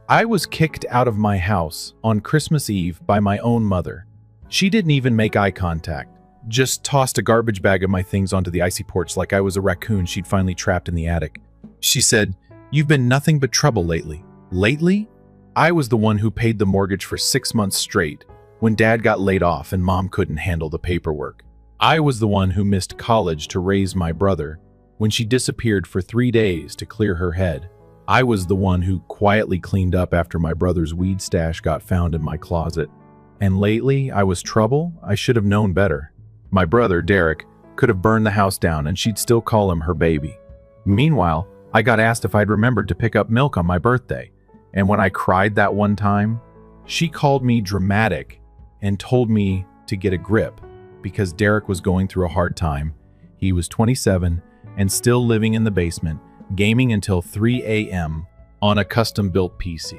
I was kicked out of my house on Christmas Eve by my own mother. She didn't even make eye contact, just tossed a garbage bag of my things onto the icy porch like I was a raccoon she'd finally trapped in the attic. She said, "You've been nothing but trouble lately." Lately? I was the one who paid the mortgage for 6 months straight when Dad got laid off and Mom couldn't handle the paperwork. I was the one who missed college to raise my brother when she disappeared for 3 days to clear her head. I was the one who quietly cleaned up after my brother's weed stash got found in my closet. And lately, I was trouble. I should have known better. My brother, Derek, could have burned the house down and she'd still call him her baby. Meanwhile, I got asked if I'd remembered to pick up milk on my birthday. And when I cried that one time, she called me dramatic and told me to get a grip because Derek was going through a hard time. He was 27 and still living in the basement, gaming until 3 a.m. on a custom-built PC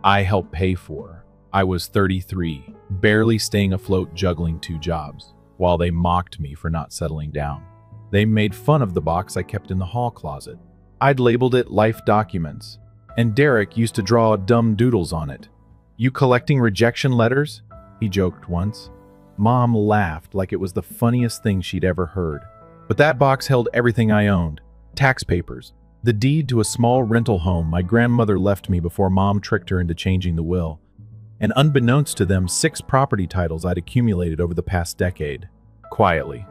I helped pay for. I was 33, barely staying afloat juggling 2 jobs, while they mocked me for not settling down. They made fun of the box I kept in the hall closet. I'd labeled it Life Documents, and Derek used to draw dumb doodles on it. "You collecting rejection letters?" he joked once. Mom laughed like it was the funniest thing she'd ever heard. But that box held everything I owned. Tax papers, the deed to a small rental home my grandmother left me before Mom tricked her into changing the will, and unbeknownst to them, 6 property titles I'd accumulated over the past decade. Quietly.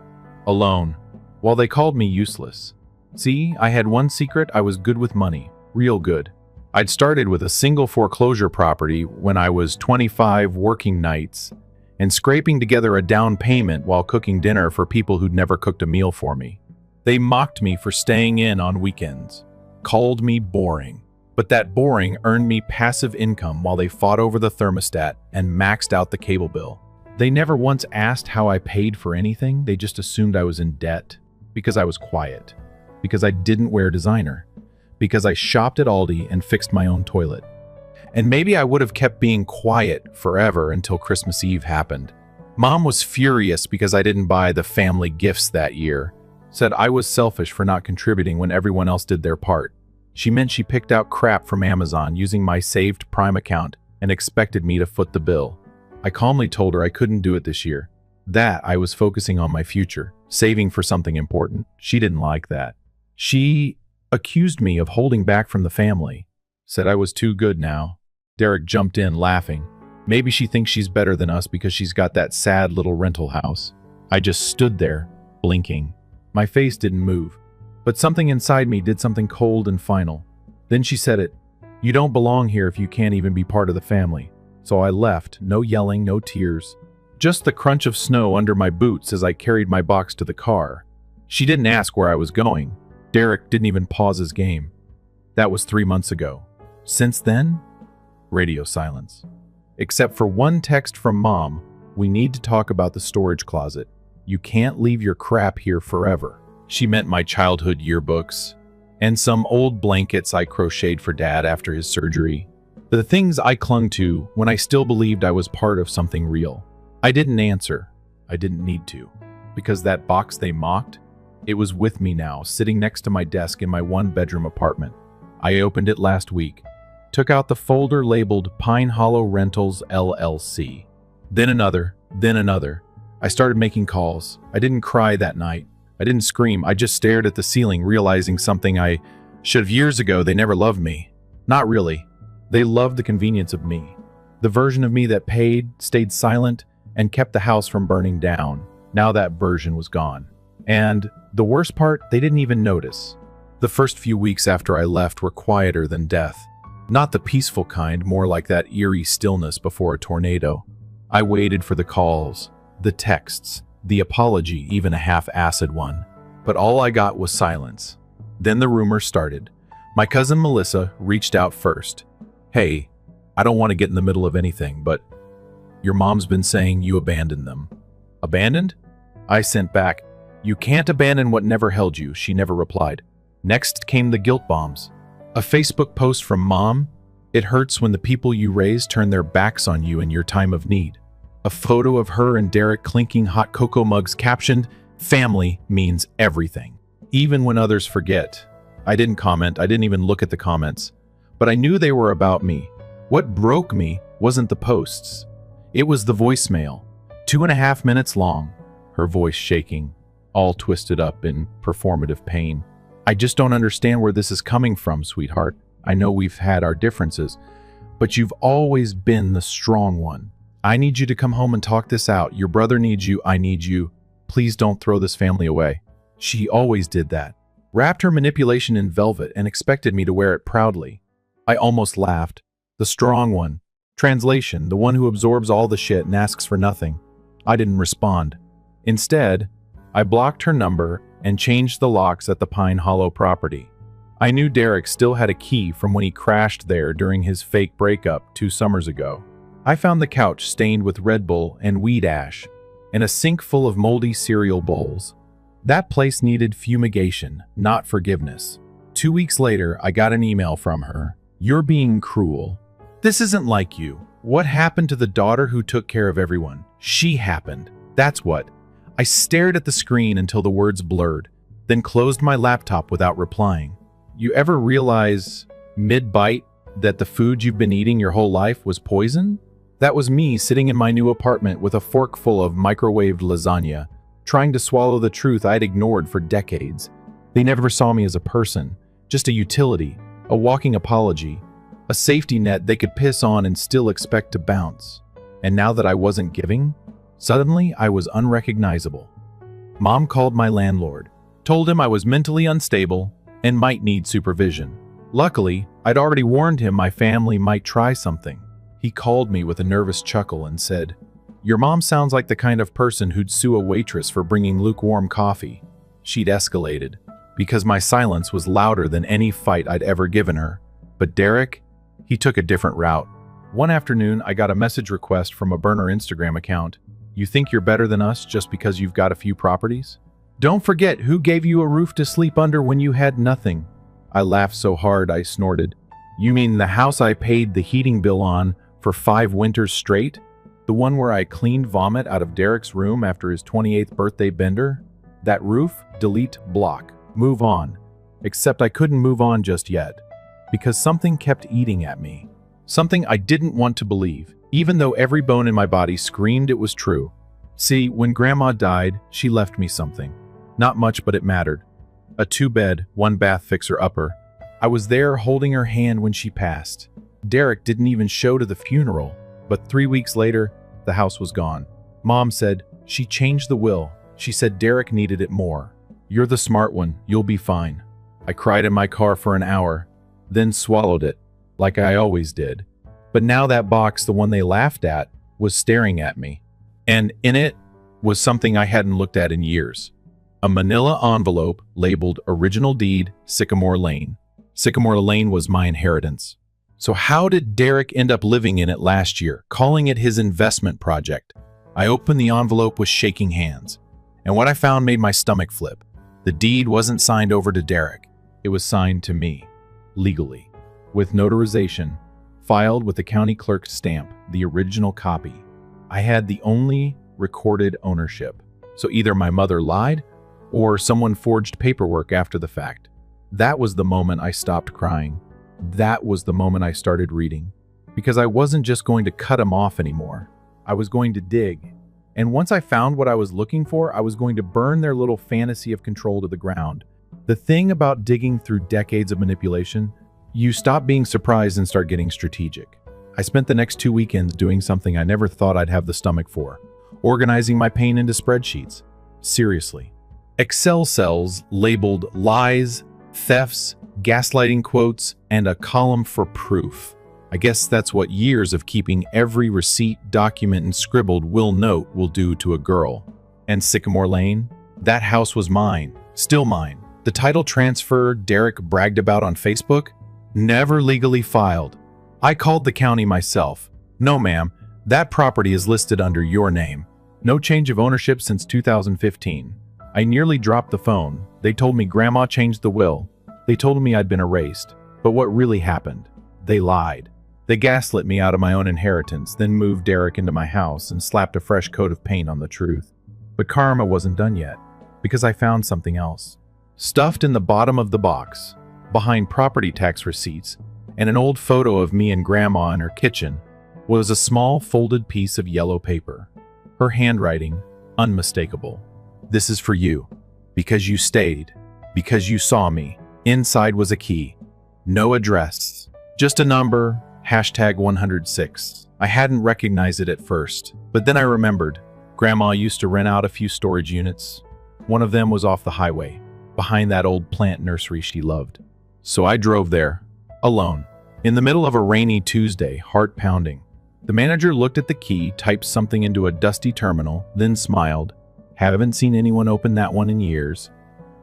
Alone. While they called me useless. See, I had one secret: I was good with money. Real good. I'd started with a single foreclosure property when I was 25 working nights and scraping together a down payment while cooking dinner for people who'd never cooked a meal for me. They mocked me for staying in on weekends, called me boring. But that boring earned me passive income while they fought over the thermostat and maxed out the cable bill. They never once asked how I paid for anything. They just assumed I was in debt because I was quiet, because I didn't wear designer, because I shopped at Aldi and fixed my own toilet. And maybe I would have kept being quiet forever until Christmas Eve happened. Mom was furious because I didn't buy the family gifts that year, said I was selfish for not contributing when everyone else did their part. She meant she picked out crap from Amazon using my saved Prime account and expected me to foot the bill. I calmly told her I couldn't do it this year, that I was focusing on my future, saving for something important. She didn't like that. She accused me of holding back from the family, said I was too good now. Derek jumped in, laughing. Maybe she thinks she's better than us because she's got that sad little rental house. I just stood there, blinking. My face didn't move, but something inside me did something cold and final. Then she said it. "You don't belong here if you can't even be part of the family." So I left, no yelling, no tears. Just the crunch of snow under my boots as I carried my box to the car. She didn't ask where I was going. Derek didn't even pause his game. That was 3 months ago. Since then, radio silence. Except for one text from Mom: "We need to talk about the storage closet. You can't leave your crap here forever." She meant my childhood yearbooks and some old blankets I crocheted for Dad after his surgery. The things I clung to when I still believed I was part of something real. I didn't answer. I didn't need to. Because that box they mocked, it was with me now, sitting next to my desk in my 1-bedroom apartment. I opened it last week, took out the folder labeled Pine Hollow Rentals LLC. Then another, then another. I started making calls. I didn't cry that night. I didn't scream. I just stared at the ceiling, realizing something I should have years ago. They never loved me. Not really. They loved the convenience of me. The version of me that paid, stayed silent, and kept the house from burning down. Now that version was gone. And the worst part, they didn't even notice. The first few weeks after I left were quieter than death. Not the peaceful kind, more like that eerie stillness before a tornado. I waited for the calls, the texts, the apology, even a half-acid one. But all I got was silence. Then the rumor started. My cousin Melissa reached out first. "Hey, I don't want to get in the middle of anything, but your mom's been saying you abandoned them." "Abandoned?" I sent back. "You can't abandon what never held you," she never replied. Next came the guilt bombs. A Facebook post from Mom: "It hurts when the people you raise turn their backs on you in your time of need." A photo of her and Derek clinking hot cocoa mugs captioned, "Family means everything." Even when others forget. I didn't comment. I didn't even look at the comments. But I knew they were about me. What broke me wasn't the posts. It was the voicemail, 2.5 minutes long, her voice shaking, all twisted up in performative pain. I just don't understand where this is coming from, sweetheart. I know we've had our differences, but you've always been the strong one. I need you to come home and talk this out. Your brother needs you. I need you. Please don't throw this family away. She always did that. Wrapped her manipulation in velvet and expected me to wear it proudly. I almost laughed. The strong one. Translation, the one who absorbs all the shit and asks for nothing. I didn't respond. Instead, I blocked her number and changed the locks at the Pine Hollow property. I knew Derek still had a key from when he crashed there during his fake breakup 2 summers ago. I found the couch stained with Red Bull and weed ash, and a sink full of moldy cereal bowls. That place needed fumigation, not forgiveness. 2 weeks later, I got an email from her. You're being cruel. This isn't like you. What happened to the daughter who took care of everyone? She happened. That's what. I stared at the screen until the words blurred, then closed my laptop without replying. You ever realize, mid-bite, that the food you've been eating your whole life was poison? That was me sitting in my new apartment with a fork full of microwaved lasagna, trying to swallow the truth I'd ignored for decades. They never saw me as a person, just a utility, a walking apology, a safety net they could piss on and still expect to bounce. And now that I wasn't giving, suddenly I was unrecognizable. Mom called my landlord, told him I was mentally unstable and might need supervision. Luckily, I'd already warned him my family might try something. He called me with a nervous chuckle and said, "Your mom sounds like the kind of person who'd sue a waitress for bringing lukewarm coffee." She'd escalated, because my silence was louder than any fight I'd ever given her. But Derek, he took a different route. One afternoon, I got a message request from a burner Instagram account. You think you're better than us just because you've got a few properties? Don't forget who gave you a roof to sleep under when you had nothing. I laughed so hard I snorted. You mean the house I paid the heating bill on for 5 winters straight? The one where I cleaned vomit out of Derek's room after his 28th birthday bender? That roof? Delete, block, move on. Except I couldn't move on just yet, because something kept eating at me. Something I didn't want to believe, even though every bone in my body screamed it was true. See, when Grandma died, she left me something. Not much, but it mattered. A 2-bed, 1-bath fixer-upper. I was there holding her hand when she passed. Derek didn't even show to the funeral, but 3 weeks later, the house was gone. Mom said she changed the will. She said Derek needed it more. You're the smart one, you'll be fine. I cried in my car for an hour, then swallowed it, like I always did. But now that box, the one they laughed at, was staring at me. And in it was something I hadn't looked at in years. A manila envelope labeled Original Deed, Sycamore Lane. Sycamore Lane was my inheritance. So how did Derek end up living in it last year, calling it his investment project? I opened the envelope with shaking hands, and what I found made my stomach flip. The deed wasn't signed over to Derek. It was signed to me, legally, with notarization, filed with the county clerk's stamp, the original copy. I had the only recorded ownership. So either my mother lied, or someone forged paperwork after the fact. That was the moment I stopped crying. That was the moment I started reading. Because I wasn't just going to cut him off anymore. I was going to dig. And once I found what I was looking for, I was going to burn their little fantasy of control to the ground. The thing about digging through decades of manipulation, you stop being surprised and start getting strategic. I spent the next 2 weekends doing something I never thought I'd have the stomach for. Organizing my pain into spreadsheets. Seriously. Excel cells labeled lies, thefts, gaslighting quotes, and a column for proof. I guess that's what years of keeping every receipt, document, and scribbled will note will do to a girl. And Sycamore Lane? That house was mine. Still mine. The title transfer Derek bragged about on Facebook? Never legally filed. I called the county myself. No, ma'am, that property is listed under your name. No change of ownership since 2015. I nearly dropped the phone. They told me Grandma changed the will. They told me I'd been erased. But what really happened? They lied. They gaslit me out of my own inheritance, then moved Derek into my house and slapped a fresh coat of paint on the truth. But karma wasn't done yet, because I found something else. Stuffed in the bottom of the box, behind property tax receipts, and an old photo of me and Grandma in her kitchen was a small folded piece of yellow paper. Her handwriting, unmistakable. "This is for you, because you stayed, because you saw me." Inside was a key. No address, just a number, #106. I hadn't recognized it at first, but then I remembered. Grandma used to rent out a few storage units. One of them was off the highway, behind that old plant nursery she loved. So I drove there, alone, in the middle of a rainy Tuesday, heart pounding. The manager looked at the key, typed something into a dusty terminal, then smiled. "Haven't seen anyone open that one in years."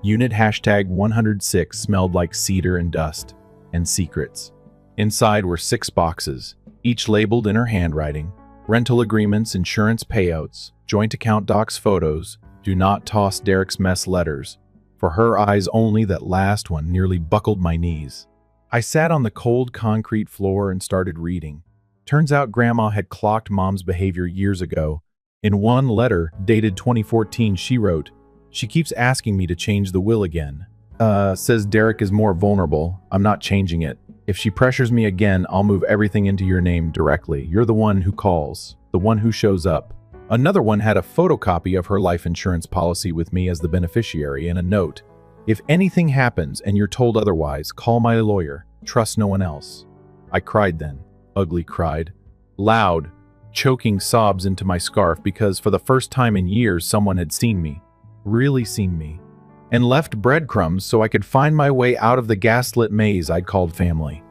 Unit #106 smelled like cedar and dust, and secrets. Inside were 6 boxes, each labeled in her handwriting. Rental agreements, insurance payouts, joint account docs, photos, "Do not toss Derek's mess" letters. For her eyes only, that last one nearly buckled my knees. I sat on the cold concrete floor and started reading. Turns out Grandma had clocked Mom's behavior years ago. In one letter, dated 2014, she wrote, "She keeps asking me to change the will again. Says Derek is more vulnerable. I'm not changing it. If she pressures me again, I'll move everything into your name directly. You're the one who calls, the one who shows up." Another one had a photocopy of her life insurance policy with me as the beneficiary and a note. "If anything happens and you're told otherwise, call my lawyer. Trust no one else." I cried then. Ugly cried. Loud, choking sobs into my scarf because for the first time in years someone had seen me. Really seen me. And left breadcrumbs so I could find my way out of the gaslit maze I'd called family.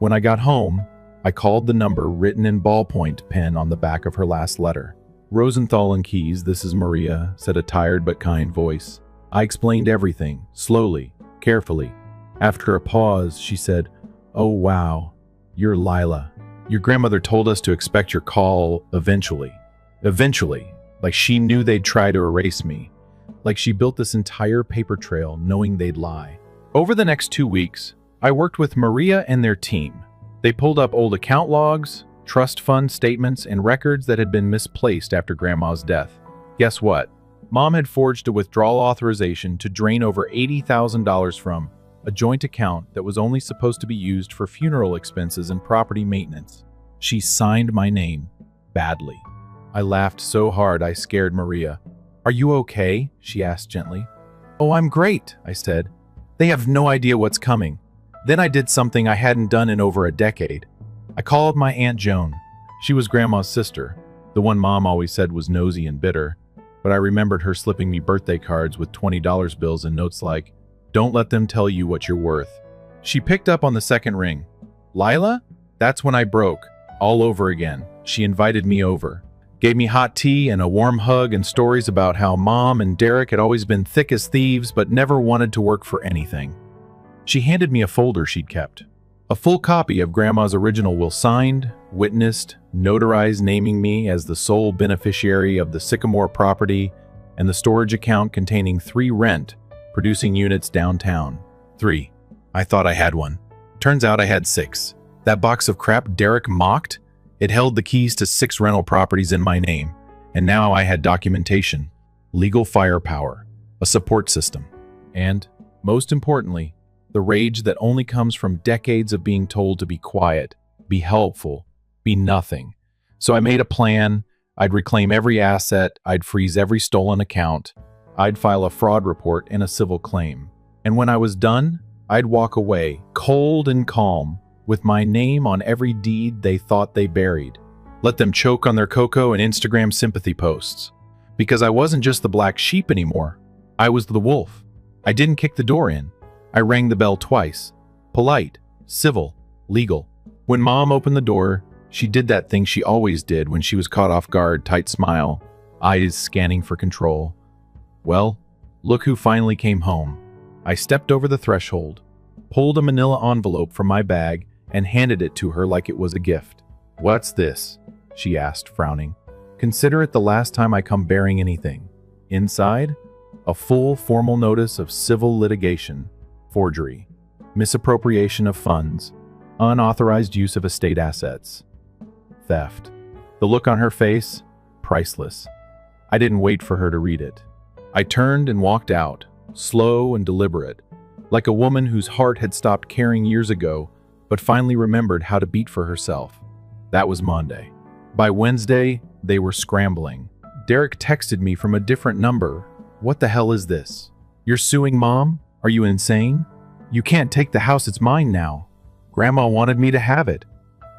When I got home, I called the number written in ballpoint pen on the back of her last letter. "Rosenthal and Keys, this is Maria," said a tired but kind voice. I explained everything, slowly, carefully. After a pause, she said, "Oh wow, you're Lila. Your grandmother told us to expect your call eventually." Eventually, like she knew they'd try to erase me. Like she built this entire paper trail knowing they'd lie. Over the next 2 weeks, I worked with Maria and their team. They pulled up old account logs, trust fund statements, and records that had been misplaced after Grandma's death. Guess what? Mom had forged a withdrawal authorization to drain over $80,000 from a joint account that was only supposed to be used for funeral expenses and property maintenance. She signed my name, badly. I laughed so hard I scared Maria. "Are you okay?" she asked gently. "Oh, I'm great," I said. "They have no idea what's coming." Then I did something I hadn't done in over a decade. I called my Aunt Joan. She was Grandma's sister, the one Mom always said was nosy and bitter. But I remembered her slipping me birthday cards with $20 bills and notes like, "Don't let them tell you what you're worth." She picked up on the second ring. "Lila?" That's when I broke, all over again. She invited me over, gave me hot tea and a warm hug and stories about how Mom and Derek had always been thick as thieves but never wanted to work for anything. She handed me a folder she'd kept. A full copy of Grandma's original will, signed, witnessed, notarized, naming me as the sole beneficiary of the Sycamore property and the storage account containing 3 rent-producing units downtown. 3. I thought I had one. Turns out I had 6. That box of crap Derek mocked? It held the keys to 6 rental properties in my name, and now I had documentation, legal firepower, a support system, and, most importantly, the rage that only comes from decades of being told to be quiet, be helpful, be nothing. So I made a plan. I'd reclaim every asset, I'd freeze every stolen account, I'd file a fraud report and a civil claim. And when I was done, I'd walk away, cold and calm, with my name on every deed they thought they buried. Let them choke on their cocoa and Instagram sympathy posts. Because I wasn't just the black sheep anymore. I was the wolf. I didn't kick the door in. I rang the bell twice. Polite, civil, legal. When Mom opened the door, she did that thing she always did when she was caught off guard, tight smile, eyes scanning for control. Well, look who finally came home. I stepped over the threshold, pulled a manila envelope from my bag, and handed it to her like it was a gift. "What's this?" she asked, frowning. "Consider it the last time I come bearing anything." Inside, a full formal notice of civil litigation, forgery, misappropriation of funds, unauthorized use of estate assets, theft. The look on her face, priceless. I didn't wait for her to read it. I turned and walked out, slow and deliberate, like a woman whose heart had stopped caring years ago, but finally remembered how to beat for herself. That was Monday. By Wednesday, they were scrambling. Derek texted me from a different number. What the hell is this? You're suing Mom? Are you insane? You can't take the house, it's mine now. Grandma wanted me to have it.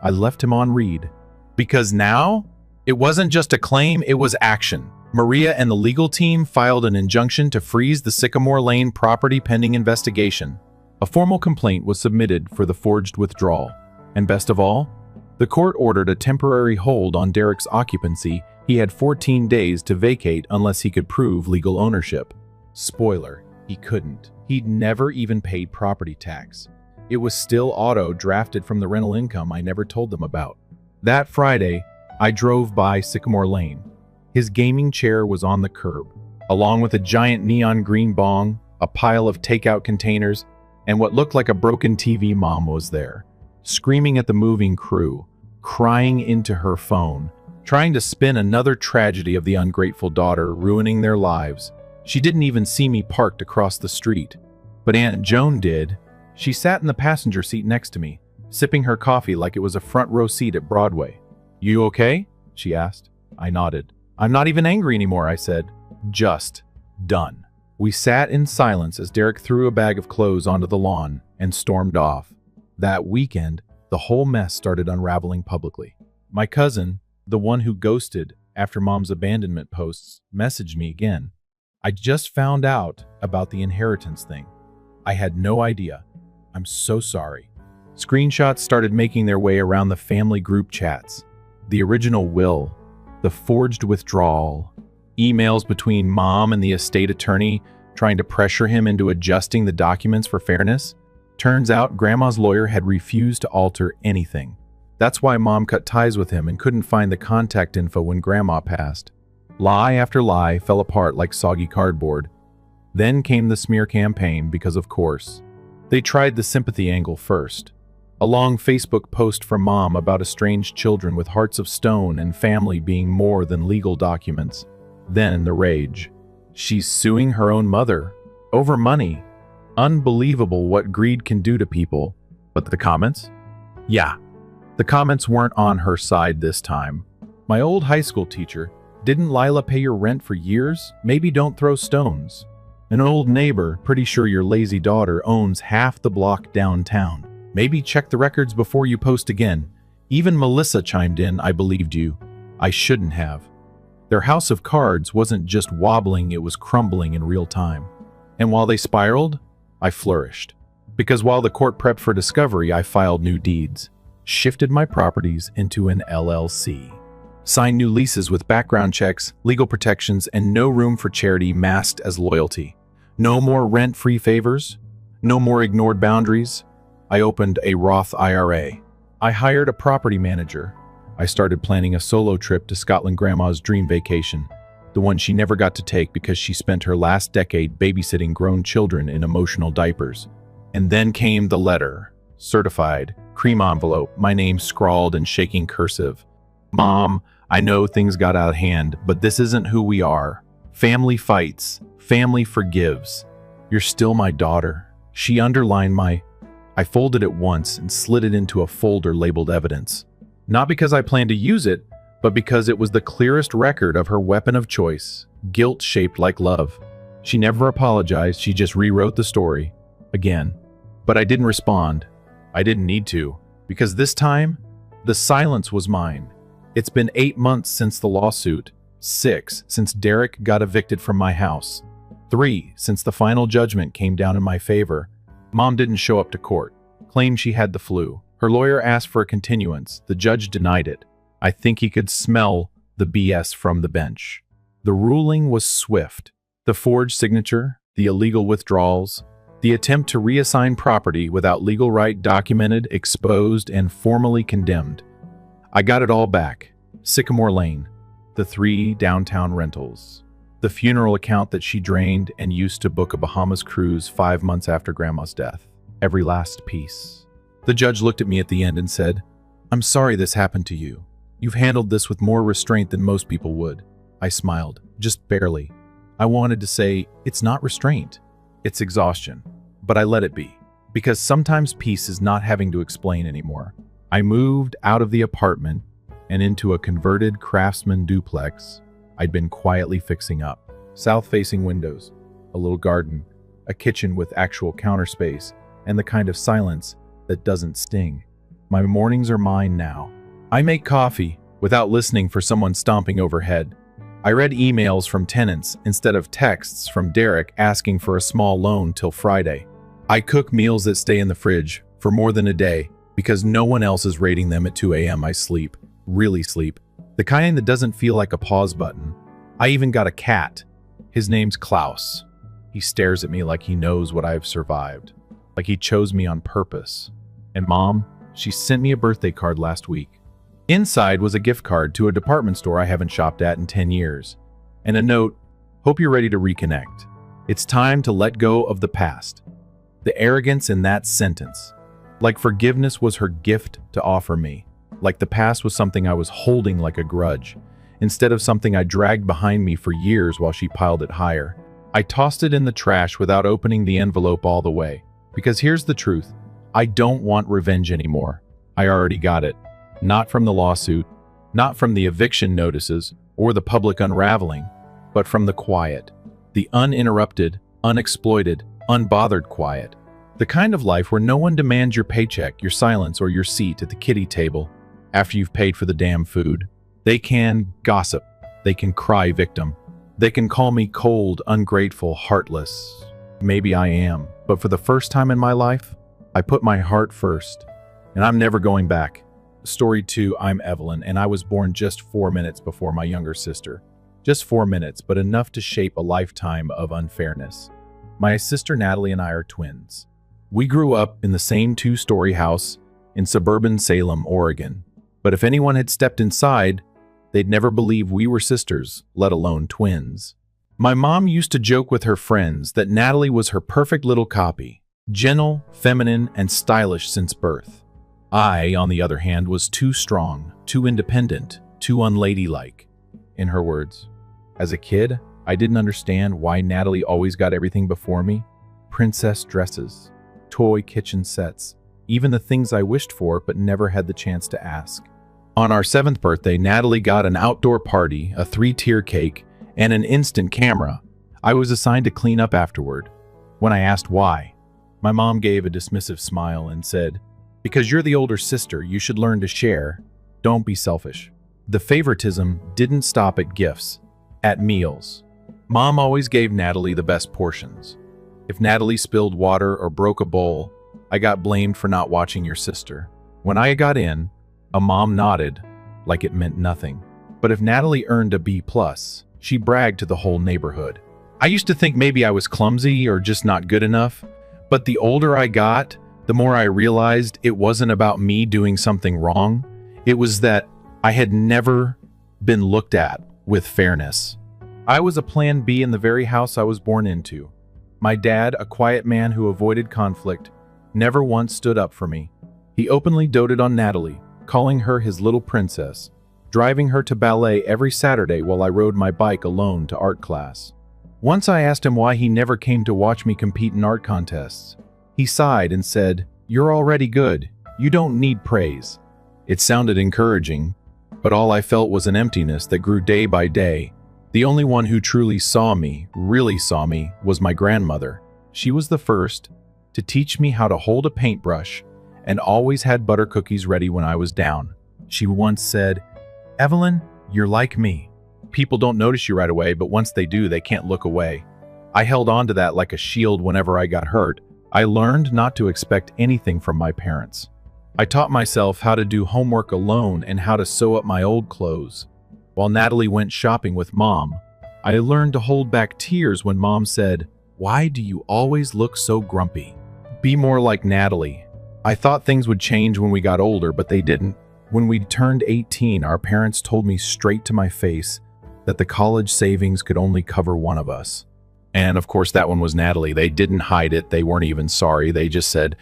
I left him on read. Because now? It wasn't just a claim, it was action. Maria and the legal team filed an injunction to freeze the Sycamore Lane property pending investigation. A formal complaint was submitted for the forged withdrawal. And best of all, the court ordered a temporary hold on Derek's occupancy. He had 14 days to vacate unless he could prove legal ownership. Spoiler, he couldn't. He'd never even paid property tax. It was still auto-drafted from the rental income I never told them about. That Friday, I drove by Sycamore Lane. His gaming chair was on the curb, along with a giant neon green bong, a pile of takeout containers, and what looked like a broken TV. Mom was there, screaming at the moving crew, crying into her phone, trying to spin another tragedy of the ungrateful daughter ruining their lives. She didn't even see me parked across the street, but Aunt Joan did. She sat in the passenger seat next to me, sipping her coffee like it was a front row seat at Broadway. "You okay?" she asked. I nodded. "I'm not even angry anymore," I said. "Just done." We sat in silence as Derek threw a bag of clothes onto the lawn and stormed off. That weekend, the whole mess started unraveling publicly. My cousin, the one who ghosted after Mom's abandonment posts, messaged me again. "I just found out about the inheritance thing. I had no idea. I'm so sorry." Screenshots started making their way around the family group chats. The original will, the forged withdrawal, emails between Mom and the estate attorney trying to pressure him into adjusting the documents for fairness. Turns out Grandma's lawyer had refused to alter anything. That's why Mom cut ties with him and couldn't find the contact info when Grandma passed. Lie after lie fell apart like soggy cardboard. Then came the smear campaign because, of course, they tried the sympathy angle first. A long Facebook post from Mom about estranged children with hearts of stone and family being more than legal documents. Then the rage. She's suing her own mother over money. Unbelievable what greed can do to people. But the comments? Yeah, the comments weren't on her side this time. My old high school teacher, "Didn't Lila pay your rent for years? Maybe don't throw stones." An old neighbor, "Pretty sure your lazy daughter owns half the block downtown. Maybe check the records before you post again." Even Melissa chimed in, "I believed you. I shouldn't have." Their house of cards wasn't just wobbling, it was crumbling in real time. And while they spiraled, I flourished. Because while the court prepped for discovery, I filed new deeds, shifted my properties into an LLC, signed new leases with background checks, legal protections, and no room for charity masked as loyalty. No more rent-free favors, no more ignored boundaries. I opened a Roth IRA. I hired a property manager. I started planning a solo trip to Scotland, Grandma's dream vacation, the one she never got to take because she spent her last decade babysitting grown children in emotional diapers. And then came the letter, certified, cream envelope, my name scrawled in shaking cursive. "Mom, I know things got out of hand, but this isn't who we are. Family fights, family forgives. You're still my daughter." She underlined I folded it once and slid it into a folder labeled evidence. Not because I planned to use it, but because it was the clearest record of her weapon of choice, guilt shaped like love. She never apologized, she just rewrote the story. Again. But I didn't respond. I didn't need to, because this time, the silence was mine. It's been 8 months since the lawsuit, 6 since Derek got evicted from my house, 3 since the final judgment came down in my favor. Mom didn't show up to court, claimed she had the flu. Her lawyer asked for a continuance. The judge denied it. I think he could smell the BS from the bench. The ruling was swift. The forged signature, the illegal withdrawals, the attempt to reassign property without legal right documented, exposed, and formally condemned. I got it all back. Sycamore Lane, the 3 downtown rentals, the funeral account that she drained and used to book a Bahamas cruise 5 months after Grandma's death. Every last piece. The judge looked at me at the end and said, "I'm sorry this happened to you. You've handled this with more restraint than most people would." I smiled, just barely. I wanted to say, it's not restraint, it's exhaustion, but I let it be. Because sometimes peace is not having to explain anymore. I moved out of the apartment and into a converted craftsman duplex I'd been quietly fixing up. South-facing windows, a little garden, a kitchen with actual counter space, and the kind of silence that doesn't sting. My mornings are mine now. I make coffee without listening for someone stomping overhead. I read emails from tenants instead of texts from Derek asking for a small loan till Friday. I cook meals that stay in the fridge for more than a day because no one else is rating them at 2 a.m. I sleep, really sleep, the kind that doesn't feel like a pause button. I even got a cat. His name's Klaus. He stares at me like he knows what I've survived, like he chose me on purpose. And Mom, she sent me a birthday card last week. Inside was a gift card to a department store I haven't shopped at in 10 years, and a note, "Hope you're ready to reconnect. It's time to let go of the past." The arrogance in that sentence. Like forgiveness was her gift to offer me. Like the past was something I was holding like a grudge, instead of something I dragged behind me for years while she piled it higher. I tossed it in the trash without opening the envelope all the way. Because here's the truth. I don't want revenge anymore. I already got it. Not from the lawsuit, not from the eviction notices or the public unraveling, but from the quiet. The uninterrupted, unexploited, unbothered quiet. The kind of life where no one demands your paycheck, your silence, or your seat at the kiddie table after you've paid for the damn food. They can gossip. They can cry victim. They can call me cold, ungrateful, heartless. Maybe I am, but for the first time in my life, I put my heart first, and I'm never going back. Story 2, I'm Evelyn, and I was born just 4 minutes before my younger sister. Just 4 minutes, but enough to shape a lifetime of unfairness. My sister Natalie and I are twins. We grew up in the same 2-story house in suburban Salem, Oregon. But if anyone had stepped inside, they'd never believe we were sisters, let alone twins. My mom used to joke with her friends that Natalie was her perfect little copy, gentle, feminine, and stylish since birth. I, on the other hand, was too strong, too independent, too unladylike. In her words, as a kid, I didn't understand why Natalie always got everything before me. Princess dresses, toy kitchen sets, even the things I wished for but never had the chance to ask. On our 7th birthday, Natalie got an outdoor party, a 3-tier cake, and an instant camera. I was assigned to clean up afterward. When I asked why, my mom gave a dismissive smile and said, "Because you're the older sister, you should learn to share. Don't be selfish." The favoritism didn't stop at gifts, at meals. Mom always gave Natalie the best portions. If Natalie spilled water or broke a bowl, I got blamed for not watching your sister. When I got in, a mom nodded, like it meant nothing. But if Natalie earned a B+, she bragged to the whole neighborhood. I used to think maybe I was clumsy or just not good enough, but the older I got, the more I realized it wasn't about me doing something wrong. It was that I had never been looked at with fairness. I was a plan B in the very house I was born into. My dad, a quiet man who avoided conflict, never once stood up for me. He openly doted on Natalie, calling her his little princess, driving her to ballet every Saturday while I rode my bike alone to art class. Once I asked him why he never came to watch me compete in art contests. He sighed and said, "You're already good. You don't need praise." It sounded encouraging, but all I felt was an emptiness that grew day by day. The only one who truly saw me, really saw me, was my grandmother. She was the first to teach me how to hold a paintbrush and always had butter cookies ready when I was down. She once said, "Evelyn, you're like me. People don't notice you right away, but once they do, they can't look away." I held on to that like a shield whenever I got hurt. I learned not to expect anything from my parents. I taught myself how to do homework alone and how to sew up my old clothes. While Natalie went shopping with Mom, I learned to hold back tears when Mom said, "Why do you always look so grumpy? Be more like Natalie." I thought things would change when we got older, but they didn't. When we turned 18, our parents told me straight to my face that the college savings could only cover one of us. And of course, that one was Natalie. They didn't hide it. They weren't even sorry. They just said,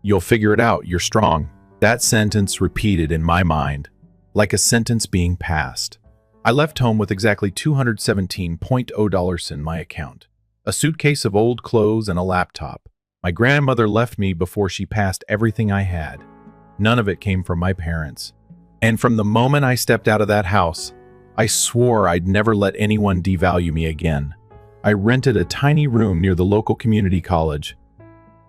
"You'll figure it out. You're strong." That sentence repeated in my mind, like a sentence being passed. I left home with exactly $217.0 in my account, a suitcase of old clothes and a laptop. My grandmother left me before she passed everything I had. None of it came from my parents. And from the moment I stepped out of that house, I swore I'd never let anyone devalue me again. I rented a tiny room near the local community college.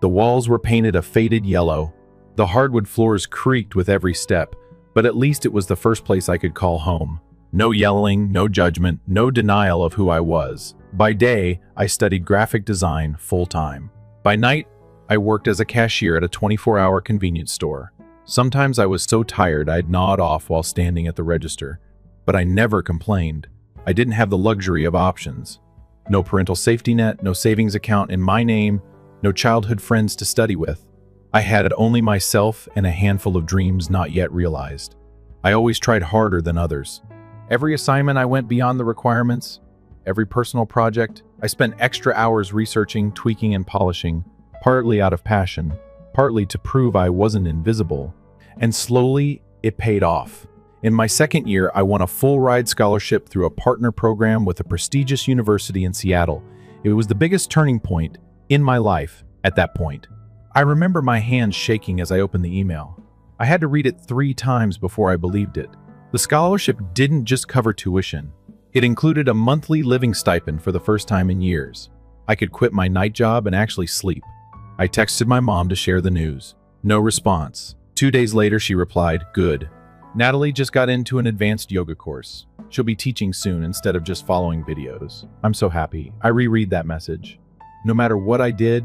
The walls were painted a faded yellow. The hardwood floors creaked with every step, but at least it was the first place I could call home. No yelling, no judgment, no denial of who I was. By day, I studied graphic design full-time. By night, I worked as a cashier at a 24-hour convenience store. Sometimes I was so tired I'd nod off while standing at the register, but I never complained. I didn't have the luxury of options. No parental safety net, no savings account in my name, no childhood friends to study with. I had only myself and a handful of dreams not yet realized. I always tried harder than others. Every assignment I went beyond the requirements. Every personal project, I spent extra hours researching, tweaking, and polishing, partly out of passion, partly to prove I wasn't invisible. And slowly, it paid off. In my second year, I won a full-ride scholarship through a partner program with a prestigious university in Seattle. It was the biggest turning point in my life at that point. I remember my hands shaking as I opened the email. I had to read it 3 times before I believed it. The scholarship didn't just cover tuition. It included a monthly living stipend for the first time in years. I could quit my night job and actually sleep. I texted my mom to share the news. No response. 2 days later, she replied, "Good. Natalie just got into an advanced yoga course. She'll be teaching soon instead of just following videos." I'm so happy. I reread that message. No matter what I did,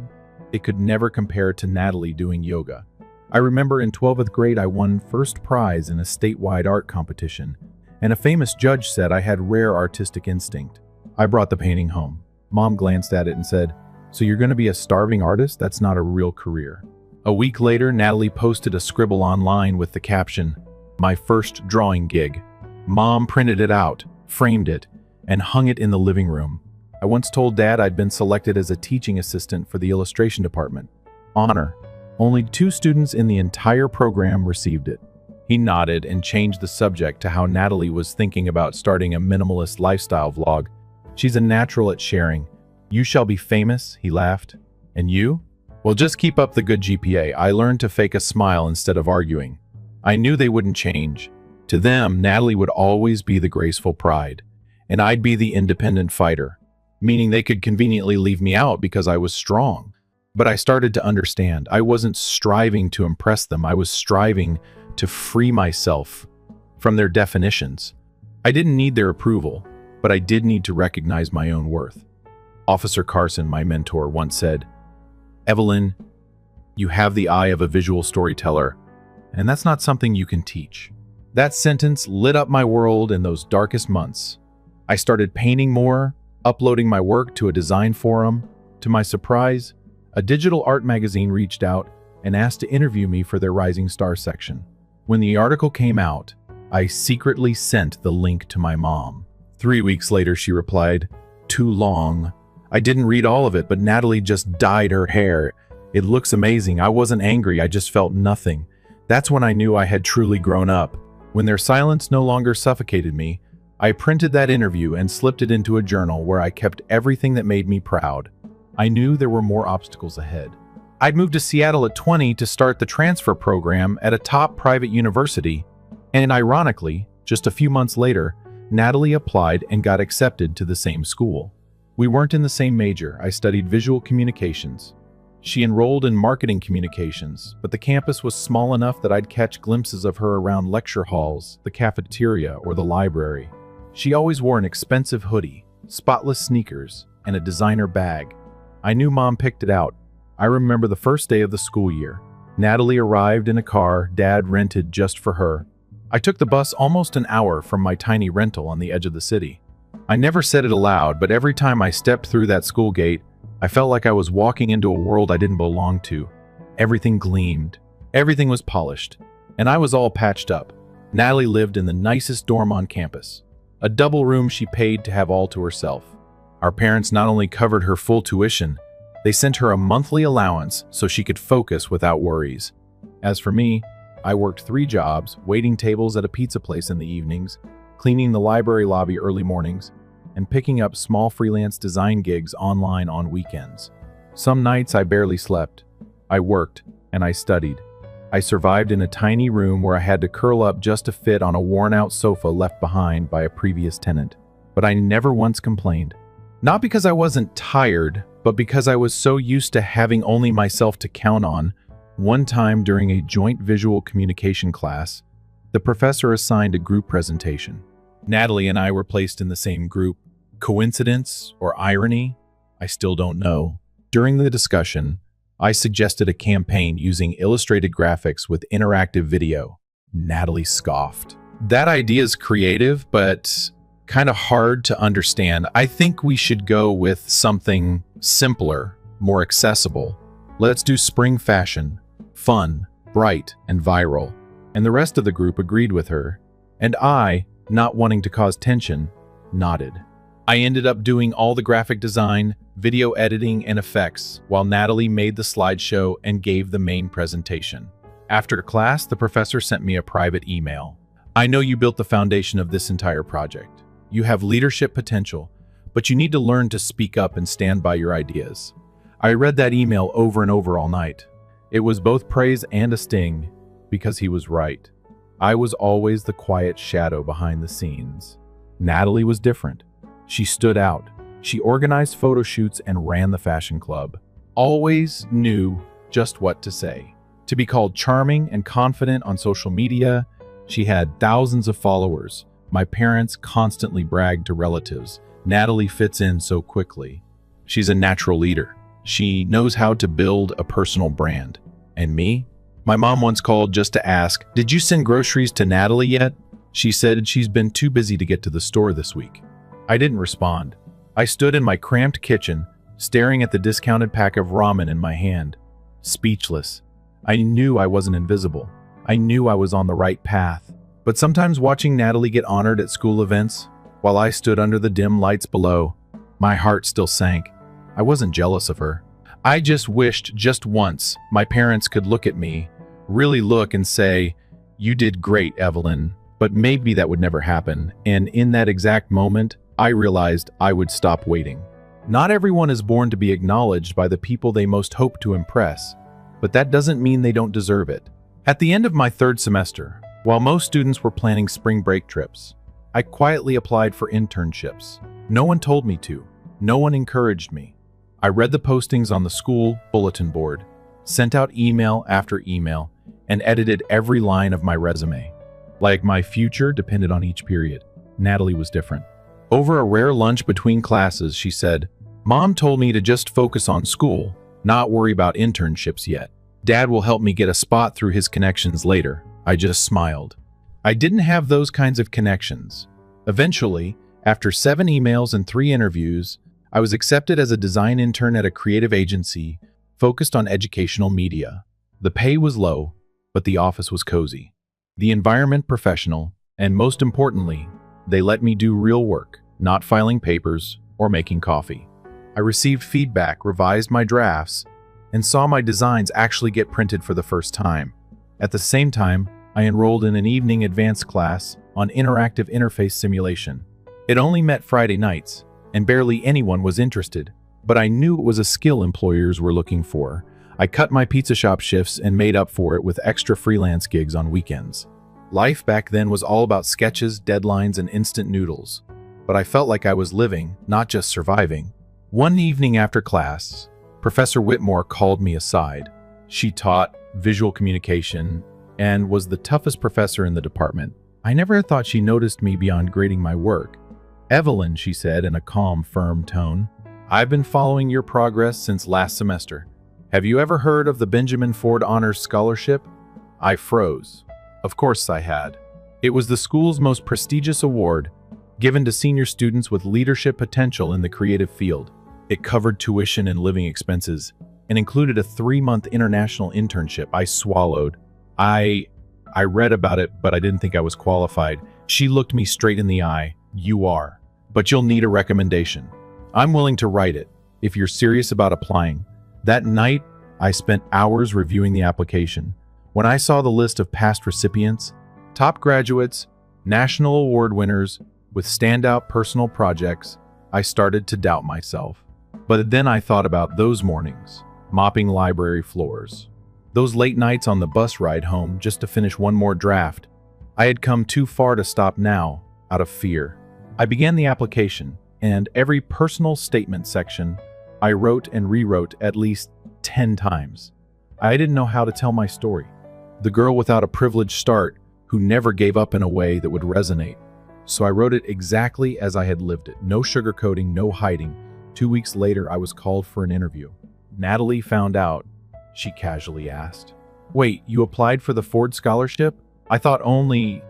it could never compare to Natalie doing yoga. I remember in 12th grade I won first prize in a statewide art competition, and a famous judge said I had rare artistic instinct. I brought the painting home. Mom glanced at it and said, "So you're going to be a starving artist? That's not a real career." A week later, Natalie posted a scribble online with the caption, "My first drawing gig." Mom printed it out, framed it, and hung it in the living room. I once told Dad I'd been selected as a teaching assistant for the illustration department. Honor. Only 2 students in the entire program received it. He nodded and changed the subject to how Natalie was thinking about starting a minimalist lifestyle vlog. "She's a natural at sharing. You shall be famous," he laughed. "And you?" "Well, just keep up the good GPA. I learned to fake a smile instead of arguing." I knew they wouldn't change. To them, Natalie would always be the graceful pride, and I'd be the independent fighter, meaning they could conveniently leave me out because I was strong. But I started to understand. I wasn't striving to impress them. I was striving to free myself from their definitions. I didn't need their approval, but I did need to recognize my own worth. Officer Carson, my mentor, once said, "Evelyn, you have the eye of a visual storyteller, and that's not something you can teach." That sentence lit up my world in those darkest months. I started painting more, uploading my work to a design forum. To my surprise, a digital art magazine reached out and asked to interview me for their Rising Star section. When the article came out, I secretly sent the link to my mom. 3 weeks later, she replied, "Too long." I didn't read all of it, but Natalie just dyed her hair. It looks amazing. I wasn't angry. I just felt nothing. That's when I knew I had truly grown up. When their silence no longer suffocated me, I printed that interview and slipped it into a journal where I kept everything that made me proud. I knew there were more obstacles ahead. I'd moved to Seattle at 20 to start the transfer program at a top private university, and ironically, just a few months later, Natalie applied and got accepted to the same school. We weren't in the same major. I studied visual communications. She enrolled in marketing communications, but the campus was small enough that I'd catch glimpses of her around lecture halls, the cafeteria, or the library. She always wore an expensive hoodie, spotless sneakers, and a designer bag. I knew Mom picked it out. I remember the first day of the school year. Natalie arrived in a car Dad rented just for her. I took the bus almost an hour from my tiny rental on the edge of the city. I never said it aloud, but every time I stepped through that school gate, I felt like I was walking into a world I didn't belong to. Everything gleamed. Everything was polished. And I was all patched up. Natalie lived in the nicest dorm on campus. A double room she paid to have all to herself. Our parents not only covered her full tuition, they sent her a monthly allowance so she could focus without worries. As for me, I worked 3 jobs, waiting tables at a pizza place in the evenings, cleaning the library lobby early mornings, and picking up small freelance design gigs online on weekends. Some nights I barely slept. I worked and I studied. I survived in a tiny room where I had to curl up just to fit on a worn-out sofa left behind by a previous tenant. But I never once complained. Not because I wasn't tired, but because I was so used to having only myself to count on. One time during a joint visual communication class, the professor assigned a group presentation. Natalie and I were placed in the same group. Coincidence or irony? I still don't know. During the discussion, I suggested a campaign using illustrated graphics with interactive video. Natalie scoffed. That idea is creative, but kind of hard to understand. I think we should go with something simpler, more accessible. Let's do spring fashion, fun, bright, and viral. And the rest of the group agreed with her. And I, not wanting to cause tension, nodded. I ended up doing all the graphic design, video editing, and effects, while Natalie made the slideshow and gave the main presentation. After class, the professor sent me a private email. I know you built the foundation of this entire project. You have leadership potential, but you need to learn to speak up and stand by your ideas. I read that email over and over all night. It was both praise and a sting, because he was right. I was always the quiet shadow behind the scenes. Natalie was different. She stood out. She organized photo shoots and ran the fashion club. Always knew just what to say. To be called charming and confident on social media, she had thousands of followers. My parents constantly bragged to relatives. Natalie fits in so quickly. She's a natural leader. She knows how to build a personal brand. And me? My mom once called just to ask, "Did you send groceries to Natalie yet?" She said she's been too busy to get to the store this week. I didn't respond. I stood in my cramped kitchen, staring at the discounted pack of ramen in my hand, speechless. I knew I wasn't invisible. I knew I was on the right path. But sometimes watching Natalie get honored at school events, while I stood under the dim lights below, my heart still sank. I wasn't jealous of her. I just wished just once my parents could look at me, really look and say, "You did great, Evelyn." But maybe that would never happen. And in that exact moment, I realized I would stop waiting. Not everyone is born to be acknowledged by the people they most hope to impress, but that doesn't mean they don't deserve it. At the end of my third semester, while most students were planning spring break trips, I quietly applied for internships. No one told me to. No one encouraged me. I read the postings on the school bulletin board, sent out email after email, and edited every line of my resume. Like my future depended on each period. Natalie was different. Over a rare lunch between classes, she said, "Mom told me to just focus on school, not worry about internships yet. Dad will help me get a spot through his connections later." I just smiled. I didn't have those kinds of connections. Eventually, after 7 emails and 3 interviews, I was accepted as a design intern at a creative agency focused on educational media. The pay was low, but the office was cozy. The environment professional, and most importantly, they let me do real work, not filing papers or making coffee. I received feedback, revised my drafts, and saw my designs actually get printed for the first time. At the same time, I enrolled in an evening advanced class on interactive interface simulation. It only met Friday nights, and barely anyone was interested, but I knew it was a skill employers were looking for. I cut my pizza shop shifts and made up for it with extra freelance gigs on weekends. Life back then was all about sketches, deadlines, and instant noodles, but I felt like I was living, not just surviving. One evening after class, Professor Whitmore called me aside. She taught visual communication and was the toughest professor in the department. I never thought she noticed me beyond grading my work. "Evelyn," she said in a calm, firm tone, "I've been following your progress since last semester. Have you ever heard of the Benjamin Ford Honors Scholarship?" I froze. Of course I had. It was the school's most prestigious award, given to senior students with leadership potential in the creative field. It covered tuition and living expenses, and included a 3-month international internship. I swallowed. I read about it, but I didn't think I was qualified. She looked me straight in the eye. "You are, but you'll need a recommendation. I'm willing to write it, if you're serious about applying." That night, I spent hours reviewing the application. When I saw the list of past recipients, top graduates, national award winners with standout personal projects, I started to doubt myself. But then I thought about those mornings, mopping library floors. Those late nights on the bus ride home just to finish one more draft. I had come too far to stop now, out of fear. I began the application, and every personal statement section I wrote and rewrote at least 10 times. I didn't know how to tell my story. The girl without a privileged start who never gave up in a way that would resonate. So I wrote it exactly as I had lived it. No sugarcoating, no hiding. 2 weeks later, I was called for an interview. Natalie found out. She casually asked, "Wait, you applied for the Ford Scholarship? I thought only,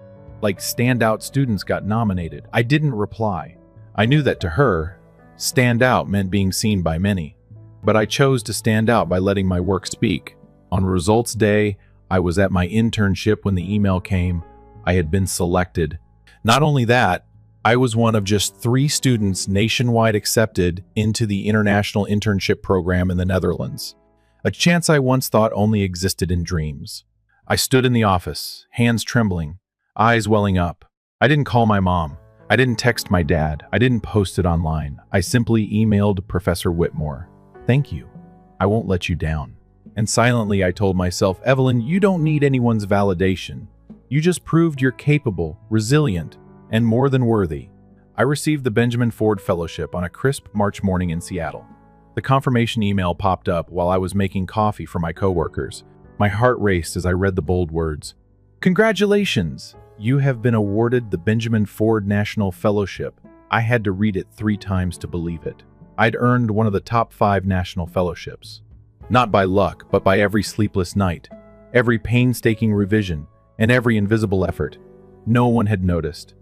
standout students got nominated." I didn't reply. I knew that to her, stand out meant being seen by many. But I chose to stand out by letting my work speak. On results day, I was at my internship when the email came. I had been selected. Not only that, I was one of just 3 students nationwide accepted into the International Internship Program in the Netherlands. A chance I once thought only existed in dreams. I stood in the office, hands trembling, eyes welling up. I didn't call my mom. I didn't text my dad. I didn't post it online. I simply emailed Professor Whitmore. "Thank you. I won't let you down." And silently I told myself, "Evelyn, you don't need anyone's validation. You just proved you're capable, resilient, and more than worthy." I received the Benjamin Ford Fellowship on a crisp March morning in Seattle. The confirmation email popped up while I was making coffee for my coworkers. My heart raced as I read the bold words. "Congratulations! You have been awarded the Benjamin Ford National Fellowship." I had to read it 3 times to believe it. I'd earned one of the top 5 national fellowships. Not by luck, but by every sleepless night, every painstaking revision, and every invisible effort. No one had noticed.